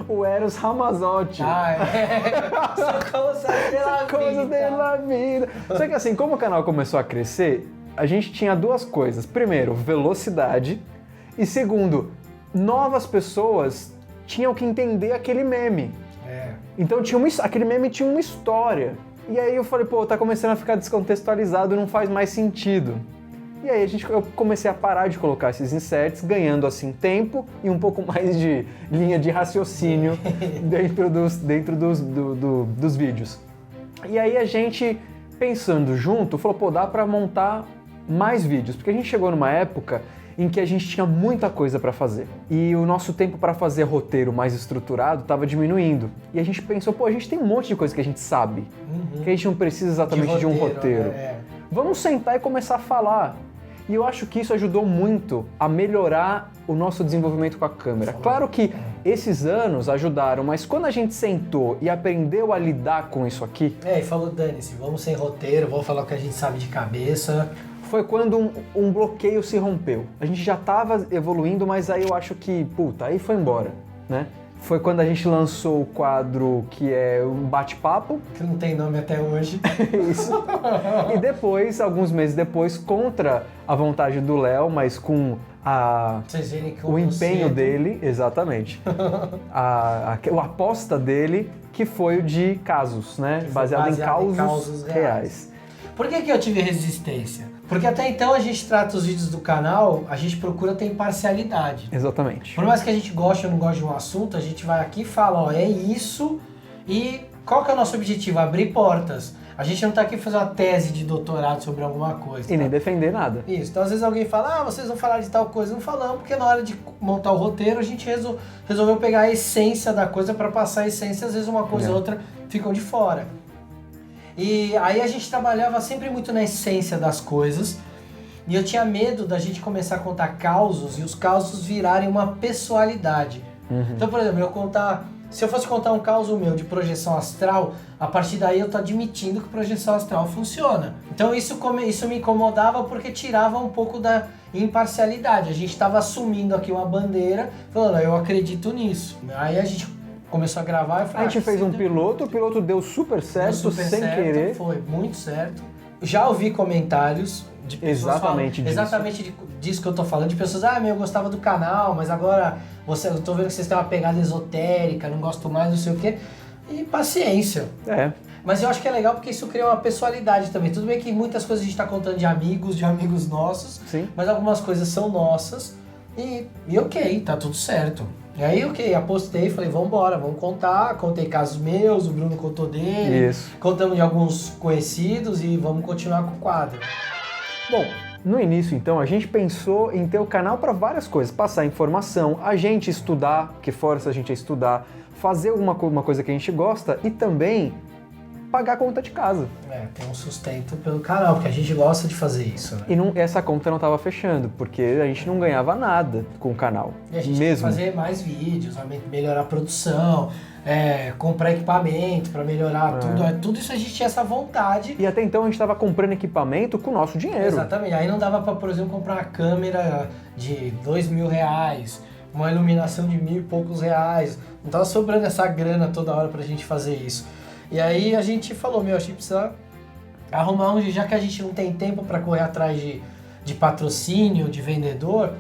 o Eros Ramazzotti. Ah, é. São Coisas da vida. Só que assim, como o canal começou a crescer, a gente tinha duas coisas. Primeiro, velocidade. E segundo, novas pessoas tinham que entender aquele meme. Então aquele meme tinha uma história. E aí eu falei, pô, tá começando a ficar descontextualizado, não faz mais sentido. E aí eu comecei a parar de colocar esses inserts, ganhando assim tempo e um pouco mais de linha de raciocínio dentro dos vídeos. E aí a gente, pensando junto, falou, pô, dá pra montar mais vídeos, porque a gente chegou numa época em que a gente tinha muita coisa para fazer. E o nosso tempo para fazer roteiro mais estruturado estava diminuindo. E a gente pensou, pô, a gente tem um monte de coisa que a gente sabe, que a gente não precisa exatamente de um roteiro. Vamos sentar e começar a falar. E eu acho que isso ajudou muito a melhorar o nosso desenvolvimento com a câmera. Claro que esses anos ajudaram, mas quando a gente sentou e aprendeu a lidar com isso aqui... E falou, dane-se, vamos sem roteiro, vamos falar o que a gente sabe de cabeça... Foi quando um bloqueio se rompeu. A gente já estava evoluindo, mas aí eu acho que, aí foi embora, né? Foi quando a gente lançou o quadro que é um bate-papo. Que não tem nome até hoje. Isso. E depois, alguns meses depois, contra a vontade do Léo, mas com o empenho dele, exatamente, a aposta dele, que foi o de casos, né? Baseado em causos reais. Por que eu tive resistência? Porque até então a gente trata os vídeos do canal, a gente procura ter imparcialidade. Exatamente. Por mais que a gente goste ou não goste de um assunto, a gente vai aqui e fala, é isso, e qual que é o nosso objetivo? Abrir portas. A gente não tá aqui fazer uma tese de doutorado sobre alguma coisa. E nem defender nada. Isso. Então às vezes alguém fala, vocês vão falar de tal coisa. Não falamos, porque na hora de montar o roteiro a gente resolveu pegar a essência da coisa para passar a essência, às vezes uma coisa ou outra ficam de fora. E aí a gente trabalhava sempre muito na essência das coisas e eu tinha medo da gente começar a contar causos e os causos virarem uma pessoalidade. Então, por exemplo, se eu fosse contar um caso meu de projeção astral, a partir daí eu tô admitindo que projeção astral funciona. Então isso me incomodava porque tirava um pouco da imparcialidade. A gente estava assumindo aqui uma bandeira, falando, eu acredito nisso. Aí a gente começou a gravar e falei, a gente fez um piloto, o piloto deu super certo, sem querer. Foi muito certo. Já ouvi comentários de pessoas exatamente disso que eu tô falando, de pessoas, eu gostava do canal, mas agora eu tô vendo que vocês têm uma pegada esotérica, não gosto mais, não sei o quê. E paciência. Mas eu acho que é legal porque isso cria uma pessoalidade também. Tudo bem que muitas coisas a gente tá contando de amigos nossos, sim, mas algumas coisas são nossas e ok, tá tudo certo. E aí, apostei, falei, vambora, vamos contar. Contei casos meus, o Bruno contou dele. Isso. Contamos de alguns conhecidos e vamos continuar com o quadro. Bom, no início, então, a gente pensou em ter o canal para várias coisas. Passar informação, a gente estudar, que força a gente a estudar, fazer uma coisa que a gente gosta e também pagar a conta de casa. Tem um sustento pelo canal, porque a gente gosta de fazer isso, né? E essa conta não estava fechando, porque a gente não ganhava nada com o canal. E a gente tem que fazer mais vídeos, melhorar a produção, comprar equipamento para melhorar tudo. Tudo isso a gente tinha essa vontade. E até então a gente estava comprando equipamento com o nosso dinheiro. Exatamente. Aí não dava para, por exemplo, comprar uma câmera de R$2.000, uma iluminação de R$1.000 e poucos. Não tava sobrando essa grana toda hora pra gente fazer isso. E aí a gente falou, a gente precisa arrumar já que a gente não tem tempo para correr atrás de patrocínio, de vendedor,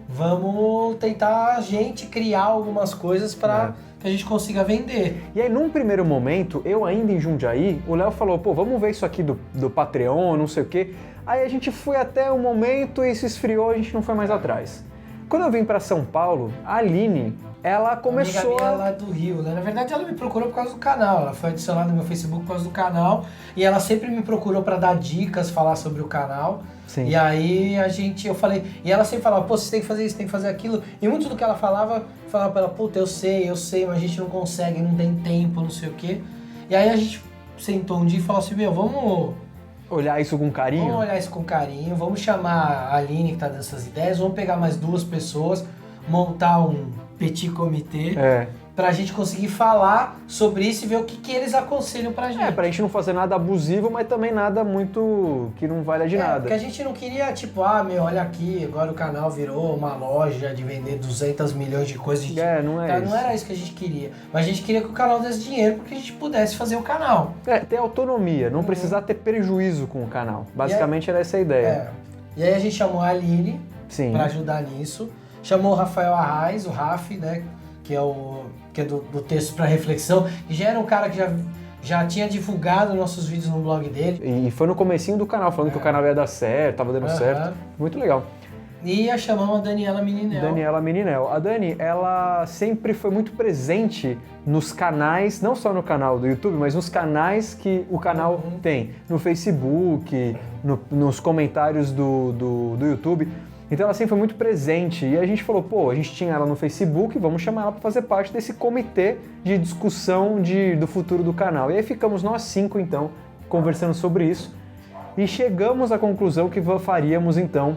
vamos tentar a gente criar algumas coisas para que a gente consiga vender. E aí, num primeiro momento, eu ainda em Jundiaí, o Léo falou, vamos ver isso aqui do Patreon, não sei o quê. Aí a gente foi até um momento e se esfriou, a gente não foi mais atrás. Quando eu vim para São Paulo, a Aline, ela começou amiga minha lá do Rio, né? Na verdade, ela me procurou por causa do canal. Ela foi adicionada no meu Facebook por causa do canal. E ela sempre me procurou para dar dicas, falar sobre o canal. Sim. E aí eu falei... E ela sempre falava, você tem que fazer isso, tem que fazer aquilo. E muito do que ela falava pra ela, puta, eu sei, mas a gente não consegue, não tem tempo, não sei o quê. E aí a gente sentou um dia e falou assim, vamos... olhar isso com carinho? Vamos olhar isso com carinho, vamos chamar a Aline que tá dando essas ideias, vamos pegar mais 2 pessoas, montar um petit comitê pra gente conseguir falar sobre isso e ver o que eles aconselham pra gente. Pra gente não fazer nada abusivo, mas também nada muito que não valha de nada. Porque a gente não queria, tipo, olha aqui, agora o canal virou uma loja de vender 200 milhões de coisas. Não é isso. Não era isso que a gente queria. Mas a gente queria que o canal desse dinheiro porque a gente pudesse fazer o canal. Ter autonomia, não precisar ter prejuízo com o canal. Basicamente era essa a ideia. E aí a gente chamou a Aline pra ajudar nisso. Chamou o Rafael Arraes, o Raf, né? Que é do texto para reflexão, que já era um cara que já tinha divulgado nossos vídeos no blog dele. E foi no comecinho do canal, falando que o canal ia dar certo, tava dando certo. Muito legal. E chamamos a Daniela Meninel. A Dani, ela sempre foi muito presente nos canais, não só no canal do YouTube, mas nos canais que o canal tem. No Facebook, nos comentários do YouTube. Então ela sempre foi muito presente e a gente falou, a gente tinha ela no Facebook, vamos chamar ela para fazer parte desse comitê de discussão do futuro do canal. E aí ficamos nós 5 então, conversando sobre isso e chegamos à conclusão que faríamos então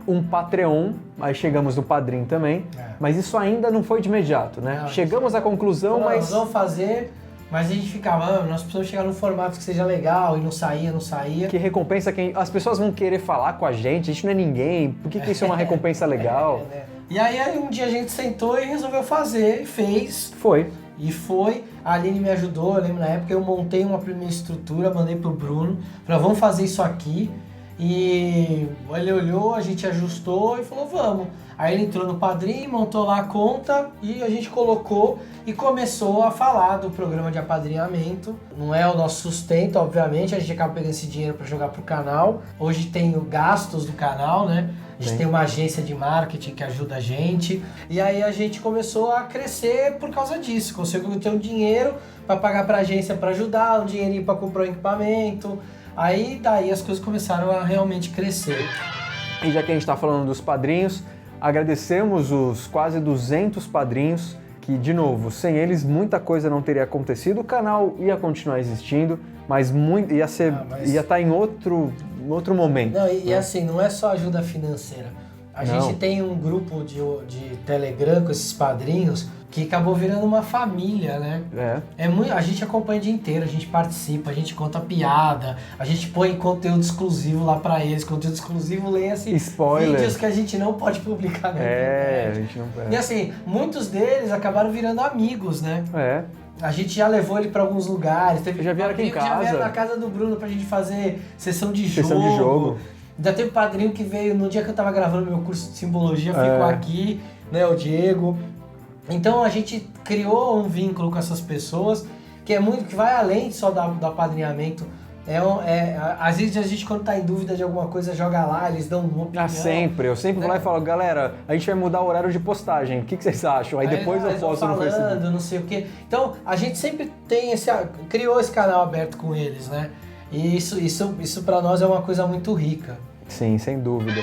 um Patreon, aí chegamos no Padrim também, mas isso ainda não foi de imediato, né? Chegamos à conclusão, mas... Nós vamos fazer... Mas a gente ficava, nós precisamos chegar num formato que seja legal e não saía. Que recompensa quem... As pessoas vão querer falar com a gente não é ninguém, por que isso é uma recompensa legal? E aí um dia a gente sentou e resolveu fazer, fez. Foi. A Aline me ajudou, eu lembro na época, eu montei uma primeira estrutura, mandei pro Bruno, falei, vamos fazer isso aqui. E ele olhou, a gente ajustou e falou, vamos. Aí ele entrou no Padrim, montou lá a conta e a gente colocou e começou a falar do programa de apadrinhamento. Não é o nosso sustento, obviamente, a gente acaba pegando esse dinheiro para jogar pro canal. Hoje tem os gastos do canal, né? A gente tem uma agência de marketing que ajuda a gente. E aí a gente começou a crescer por causa disso. Conseguiu ter um dinheiro para pagar para a agência para ajudar, um dinheirinho para comprar o equipamento. Aí daí as coisas começaram a realmente crescer. E já que a gente está falando dos padrinhos, agradecemos os quase 200 padrinhos, que, de novo, sem eles muita coisa não teria acontecido. O canal ia continuar existindo, mas ia estar em outro momento. Não, e assim, não é só ajuda financeira. A gente tem um grupo de Telegram com esses padrinhos que acabou virando uma família, né? A gente acompanha o dia inteiro, a gente participa, a gente conta piada, a gente põe conteúdo exclusivo lá pra eles, conteúdo exclusivo, leia-se vídeos que a gente não pode publicar na internet. A gente não pode. E assim, muitos deles acabaram virando amigos, né? A gente já levou ele pra alguns lugares, já vieram aqui em casa. Já vieram na casa do Bruno pra gente fazer sessão de jogo. Já teve padrinho que veio no dia que eu tava gravando meu curso de simbologia, ficou aqui, né, o Diego. Então a gente criou um vínculo com essas pessoas que vai além só do apadrinhamento. Às vezes a gente, quando tá em dúvida de alguma coisa, joga lá, eles dão uma opinião. Eu sempre vou lá e falo, galera, a gente vai mudar o horário de postagem, o que vocês acham? Aí depois eu posto no Facebook. Não sei o quê. Então a gente sempre criou esse canal aberto com eles, né? E isso pra nós é uma coisa muito rica. Sim, sem dúvida.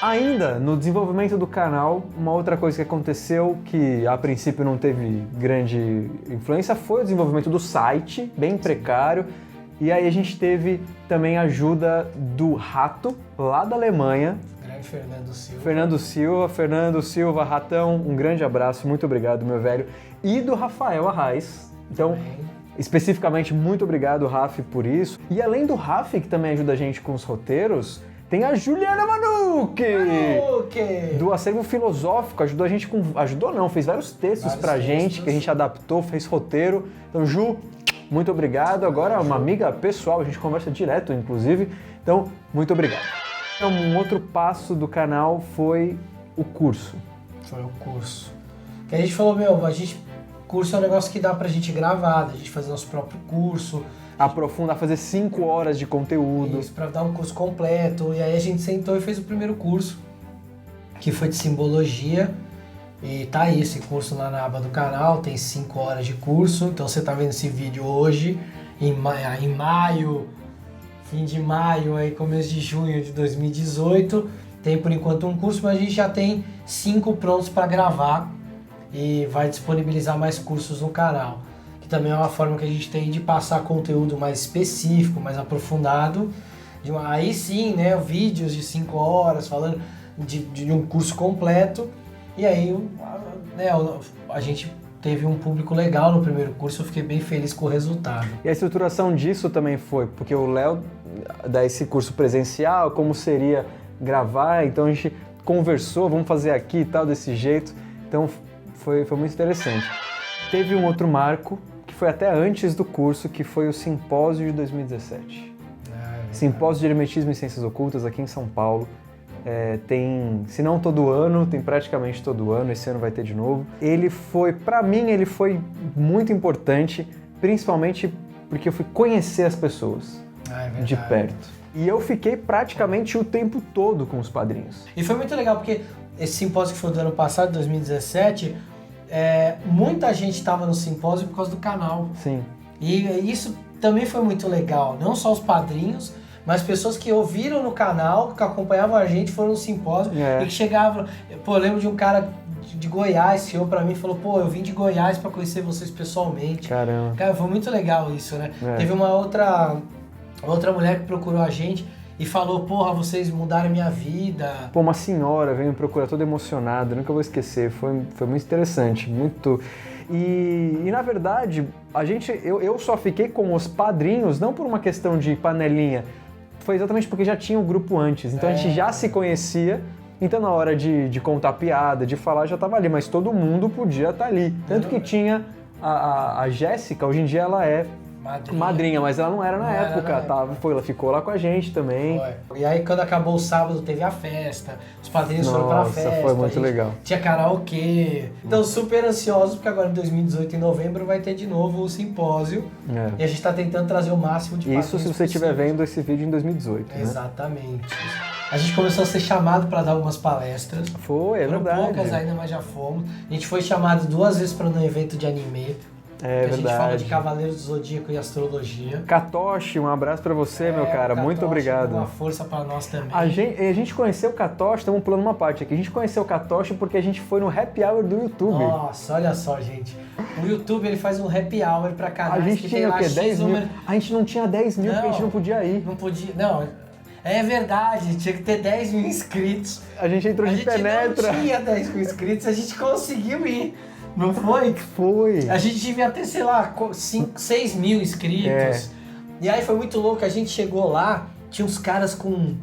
Ainda no desenvolvimento do canal, uma outra coisa que aconteceu que a princípio não teve grande influência foi o desenvolvimento do site, bem precário. E aí a gente teve também a ajuda do Rato, lá da Alemanha. Grande Fernando Silva, Ratão, um grande abraço, muito obrigado, meu velho. E do Rafael Arraes. Então, especificamente, muito obrigado, Raf, por isso. E além do Raf, que também ajuda a gente com os roteiros, tem a Juliana Manuque! Do Acervo Filosófico, ajudou a gente com... Ajudou não, fez vários textos pra gente, que a gente adaptou, fez roteiro. Então, Ju, muito obrigado. Agora, uma amiga pessoal, a gente conversa direto, inclusive. Então, muito obrigado. Então, um outro passo do canal foi o curso. Que a gente falou, curso é um negócio que dá pra gente gravar, a gente fazer nosso próprio curso. Aprofundar, fazer 5 horas de conteúdo. Isso, pra dar um curso completo. E aí a gente sentou e fez o primeiro curso, que foi de simbologia. E tá aí, esse curso lá na aba do canal, tem 5 horas de curso. Então você tá vendo esse vídeo hoje, em maio, fim de maio, aí começo de junho de 2018. Tem por enquanto um curso, mas a gente já tem 5 prontos para gravar e vai disponibilizar mais cursos no canal. Que também é uma forma que a gente tem de passar conteúdo mais específico, mais aprofundado. Aí sim, né, vídeos de 5 horas falando de um curso completo. E aí, né, a gente teve um público legal no primeiro curso, eu fiquei bem feliz com o resultado. E a estruturação disso também foi, porque o Léo dá esse curso presencial, como seria gravar, então a gente conversou, vamos fazer aqui e tal, desse jeito, então foi muito interessante. Teve um outro marco, que foi até antes do curso, que foi o Simpósio de 2017. Simpósio de Hermetismo e Ciências Ocultas aqui em São Paulo. Tem, se não todo ano, tem praticamente todo ano, esse ano vai ter de novo. Ele foi, pra mim, ele foi muito importante, principalmente porque eu fui conhecer as pessoas de perto. E eu fiquei praticamente o tempo todo com os padrinhos. E foi muito legal, porque esse simpósio que foi do ano passado, 2017, muita gente estava no simpósio por causa do canal. Sim. E isso também foi muito legal, não só os padrinhos, mas pessoas que ouviram no canal, que acompanhavam a gente, foram no simpósio e que chegavam... Pô, eu lembro de um cara de Goiás que chegou pra mim e falou, pô, eu vim de Goiás pra conhecer vocês pessoalmente. Caramba. Cara, foi muito legal isso, né? Teve uma outra mulher que procurou a gente e falou, porra, vocês mudaram minha vida. Pô, uma senhora veio me procurar toda emocionada, nunca vou esquecer, foi muito interessante, muito... E na verdade, eu só fiquei com os padrinhos, não por uma questão de panelinha, foi exatamente porque já tinha o grupo antes, então a gente já se conhecia, então na hora de contar piada, de falar, já tava ali, mas todo mundo podia estar ali. Tanto que tinha a Jéssica, hoje em dia ela é madrinha, mas ela não era na época, ela ficou lá com a gente também. Foi. E aí quando acabou o sábado teve a festa, os padrinhos foram pra festa. Foi muito legal. Tinha karaokê. Então super ansiosos, porque agora em 2018, em novembro, vai ter de novo o simpósio. E a gente tá tentando trazer o máximo de padrinhos. Isso se você estiver vendo esse vídeo em 2018, né? Exatamente. A gente começou a ser chamado para dar algumas palestras. Foi, é verdade. Foram poucas ainda, mas já fomos. A gente foi chamado 2 vezes para um evento de anime. Verdade. A gente fala de Cavaleiros do Zodíaco e Astrologia. Katoshi, um abraço pra você, meu cara. Katoshi, muito obrigado. Uma força pra nós também. A gente conheceu o Katoshi, estamos pulando uma parte aqui. A gente conheceu o Katoshi porque a gente foi no Happy Hour do YouTube. Nossa, olha só, gente. O YouTube, ele faz um Happy Hour pra canais a gente que tinha tem o lá quê? 10 mil? A gente não tinha 10 mil porque a gente não podia ir. Não podia, não. É verdade, tinha que ter 10 mil inscritos. A gente entrou de penetra. A gente não tinha 10 mil inscritos, a gente conseguiu ir. Não foi? Foi. A gente devia ter, sei lá, 6 mil inscritos. E aí foi muito louco, a gente chegou lá, tinha uns caras com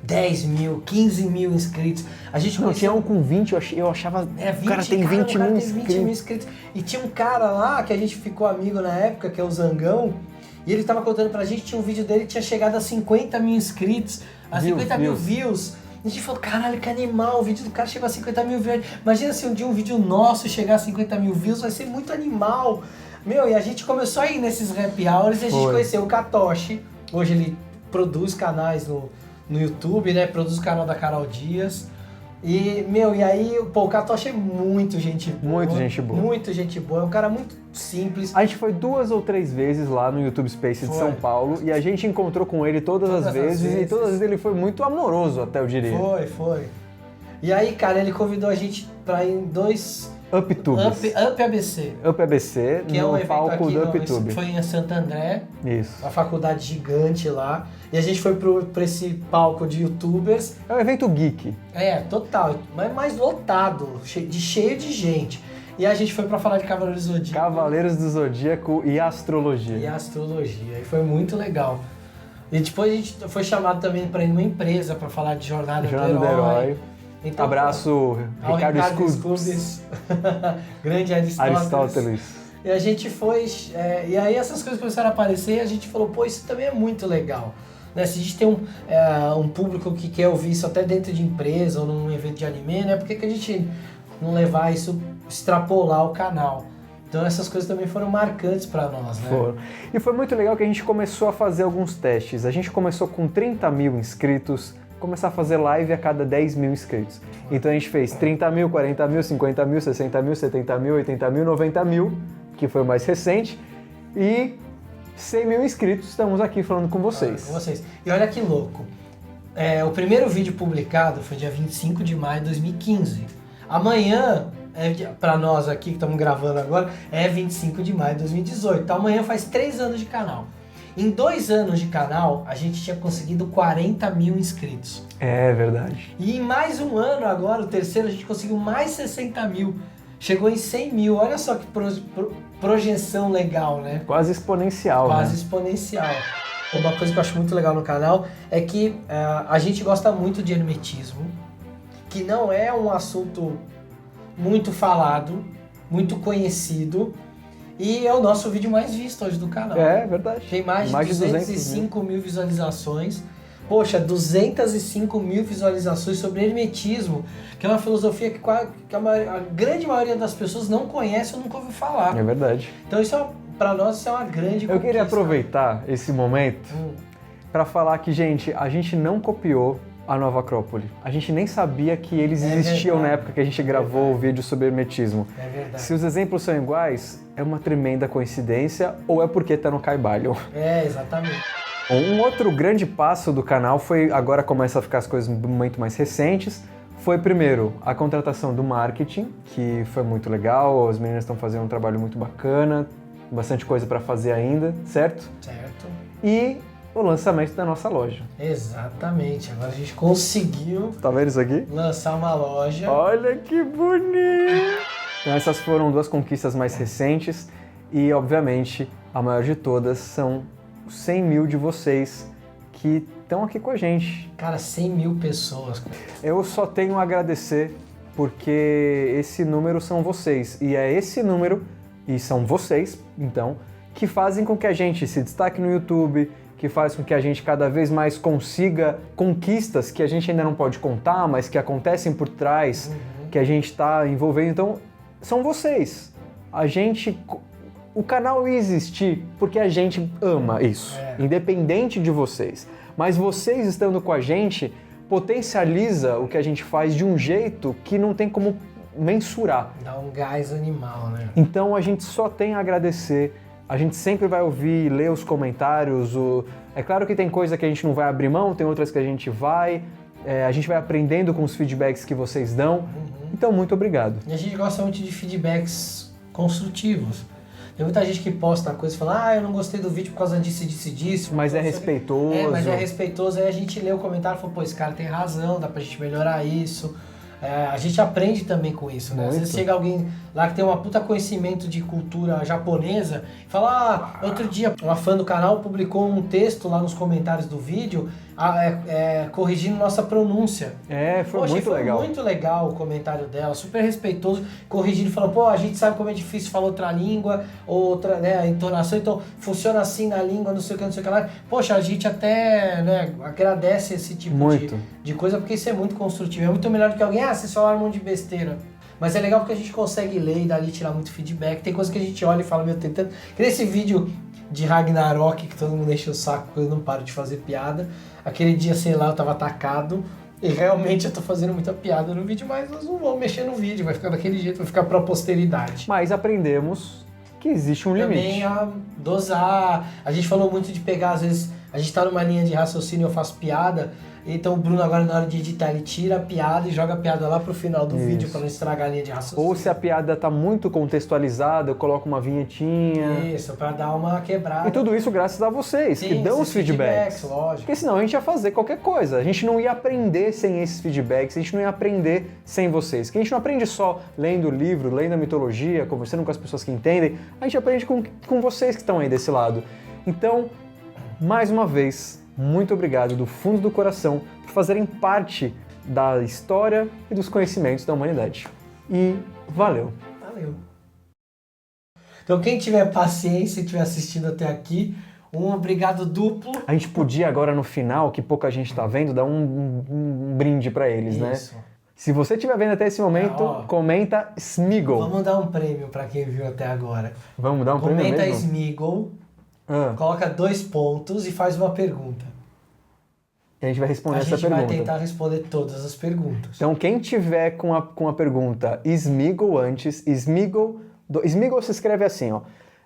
10 mil, 15 mil inscritos. A gente não, tinha um com 20, eu achava, 20, o cara tem 20 mil inscritos. E tinha um cara lá, que a gente ficou amigo na época, que é o Zangão, e ele tava contando pra gente, tinha um vídeo dele que tinha chegado a 50 mil inscritos, a 50 mil views. A gente falou, caralho, que animal, o vídeo do cara chegou a 50 mil views. Imagina se um dia um vídeo nosso chegar a 50 mil views, vai ser muito animal. Meu, e a gente começou a ir nesses happy hours e a gente conheceu o Katoshi. Hoje ele produz canais no YouTube, né? Produz o canal da Carol Dias. E, meu, e aí, pô, o Katoshi é muito gente boa. Muito gente boa. Muito gente boa, é um cara muito simples. A gente foi 2 ou 3 vezes lá no YouTube Space de São Paulo e a gente encontrou com ele todas as vezes e todas as vezes ele foi muito amoroso, até eu diria. Foi. E aí, cara, ele convidou a gente pra ir em 2... UpTubes. Up ABC. Up ABC, que é um no evento palco aqui do UpTube. Foi em Santo André. Isso. Uma faculdade gigante lá. E a gente foi pra esse palco de youtubers. É um evento geek. Total. Mas mais lotado, cheio de gente. E a gente foi pra falar de Cavaleiros do Zodíaco. Cavaleiros do Zodíaco e astrologia. E foi muito legal. E depois a gente foi chamado também pra ir numa empresa pra falar de Jornada do Herói. Então, abraço, Ricardo Scubis. Grande Aristóteles. E a gente foi... e aí essas coisas começaram a aparecer e a gente falou, pô, isso também é muito legal. Né? Se a gente tem um público que quer ouvir isso até dentro de empresa ou num evento de anime, né? Por que a gente não levar isso, extrapolar o canal? Então essas coisas também foram marcantes para nós, né? Foram. E foi muito legal que a gente começou a fazer alguns testes. A gente começou com 30 mil inscritos, começar a fazer live a cada 10 mil inscritos. Então a gente fez 30 mil, 40 mil, 50 mil, 60 mil, 70 mil, 80 mil, 90 mil, que foi o mais recente, e 100 mil inscritos, estamos aqui falando com vocês. E olha que louco, o primeiro vídeo publicado foi dia 25 de maio de 2015. Amanhã, para nós aqui que estamos gravando agora, é 25 de maio de 2018. Então amanhã faz 3 anos de canal. Em 2 anos de canal, a gente tinha conseguido 40 mil inscritos. É verdade. E em mais um ano agora, o terceiro, a gente conseguiu mais 60 mil. chegou em 100 mil. Olha só que projeção legal, né? Quase exponencial, Quase né? exponencial. Uma coisa que eu acho muito legal no canal é que a gente gosta muito de hermetismo, que não é um assunto muito falado, muito conhecido, e é o nosso vídeo mais visto hoje do canal. É verdade. Tem mais de 205 mil visualizações. Poxa, 205 mil visualizações sobre hermetismo, que é uma filosofia que a grande maioria das pessoas não conhece ou nunca ouviu falar. É verdade. Então isso para nós isso é uma grande conquista. Eu queria aproveitar esse momento para falar que, gente, a gente não copiou a Nova Acrópole. A gente nem sabia que eles existiam na época que a gente gravou o vídeo sobre hermetismo. É verdade. Se os exemplos são iguais, é uma tremenda coincidência ou é porque tá no Caibalho. É, exatamente. Um outro grande passo do canal foi, agora começa a ficar as coisas muito mais recentes, foi primeiro a contratação do marketing, que foi muito legal, as meninas estão fazendo um trabalho muito bacana, bastante coisa para fazer ainda, certo? Certo. E o lançamento da nossa loja. Exatamente. Agora a gente conseguiu Tá vendo isso aqui? lançar uma loja. Olha que bonito! Então essas foram duas conquistas mais recentes e, obviamente, a maior de todas são os 100 mil de vocês que estão aqui com a gente. Cara, 100 mil pessoas. Eu só tenho a agradecer porque esse número são vocês e é esse número, e são vocês, então, que fazem com que a gente se destaque no YouTube, que faz com que a gente cada vez mais consiga conquistas que a gente ainda não pode contar, mas que acontecem por trás, que a gente está envolvendo. Então, são vocês. O canal ia existir porque a gente ama isso, independente de vocês. Mas vocês estando com a gente potencializa o que a gente faz de um jeito que não tem como mensurar. Dá um gás animal, né? Então a gente só tem a agradecer. A gente sempre vai ouvir, ler os comentários. É claro que tem coisa que a gente não vai abrir mão, tem outras que a gente vai. A gente vai aprendendo com os feedbacks que vocês dão. Então, muito obrigado. E a gente gosta muito de feedbacks construtivos. Tem muita gente que posta coisa e fala, eu não gostei do vídeo por causa disso. Mas é respeitoso. Mas é respeitoso. Aí a gente lê o comentário e fala, pô, esse cara tem razão, dá pra gente melhorar isso. A gente aprende também com isso, né? Às vezes chega alguém lá que tem uma puta conhecimento de cultura japonesa e fala, outro dia uma fã do canal publicou um texto lá nos comentários do vídeo corrigindo nossa pronúncia. Foi muito legal. Foi muito legal o comentário dela, super respeitoso, corrigindo, falando, pô, a gente sabe como é difícil falar outra língua, outra, né, a entonação, então funciona assim na língua, não sei o que lá. Poxa, a gente até, né, agradece esse tipo de coisa, porque isso é muito construtivo, é muito melhor do que alguém, vocês falaram um monte de besteira. Mas é legal porque a gente consegue ler e dali tirar muito feedback. Tem coisa que a gente olha e fala, meu, tentando. Que nesse vídeo de Ragnarok, que todo mundo enche o saco porque eu não paro de fazer piada. Aquele dia, sei lá, eu tava atacado. E realmente eu tô fazendo muita piada no vídeo, mas nós não vamos mexer no vídeo. Vai ficar daquele jeito, vai ficar pra posteridade. Mas aprendemos que existe um limite. Também a dosar. A gente falou muito de pegar, às vezes, a gente tá numa linha de raciocínio e eu faço piada. Então o Bruno agora na hora de editar, ele tira a piada e joga a piada lá pro final do vídeo para não estragar a linha de raciocínio. Ou se a piada tá muito contextualizada, eu coloco uma vinhetinha. Isso, para dar uma quebrada. E tudo isso graças a vocês, que dão os feedbacks. Lógico. Porque senão a gente ia fazer qualquer coisa. A gente não ia aprender sem esses feedbacks, a gente não ia aprender sem vocês. Que a gente não aprende só lendo o livro, lendo a mitologia, conversando com as pessoas que entendem. A gente aprende com vocês que estão aí desse lado. Então, mais uma vez, muito obrigado do fundo do coração por fazerem parte da história e dos conhecimentos da humanidade. E valeu! Valeu! Então quem tiver paciência e estiver assistindo até aqui, um obrigado duplo. A gente podia agora no final, que pouca gente está vendo, dar um brinde para eles, Isso. Né? Se você estiver vendo até esse momento, comenta Smeagol. Vamos dar um prêmio para quem viu até agora. Vamos dar um prêmio mesmo? Comenta Smeagol. Coloca 2 pontos e faz uma pergunta. E a gente vai responder essa pergunta. A gente vai tentar responder todas as perguntas. Então, quem tiver com a pergunta Smeagol antes, Smeagol se escreve assim, ó.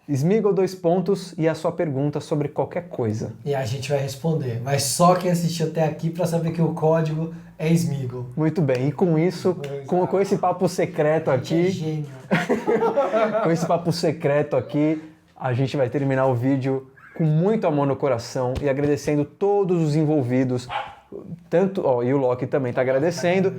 Smeagol 2 pontos e a sua pergunta sobre qualquer coisa. E a gente vai responder. Mas só quem assistiu até aqui para saber que o código é Smeagol. Muito bem. E com isso, com esse papo secreto aqui... É gênio. Com esse papo secreto aqui, a gente vai terminar o vídeo com muito amor no coração e agradecendo todos os envolvidos. E o Loki também está agradecendo.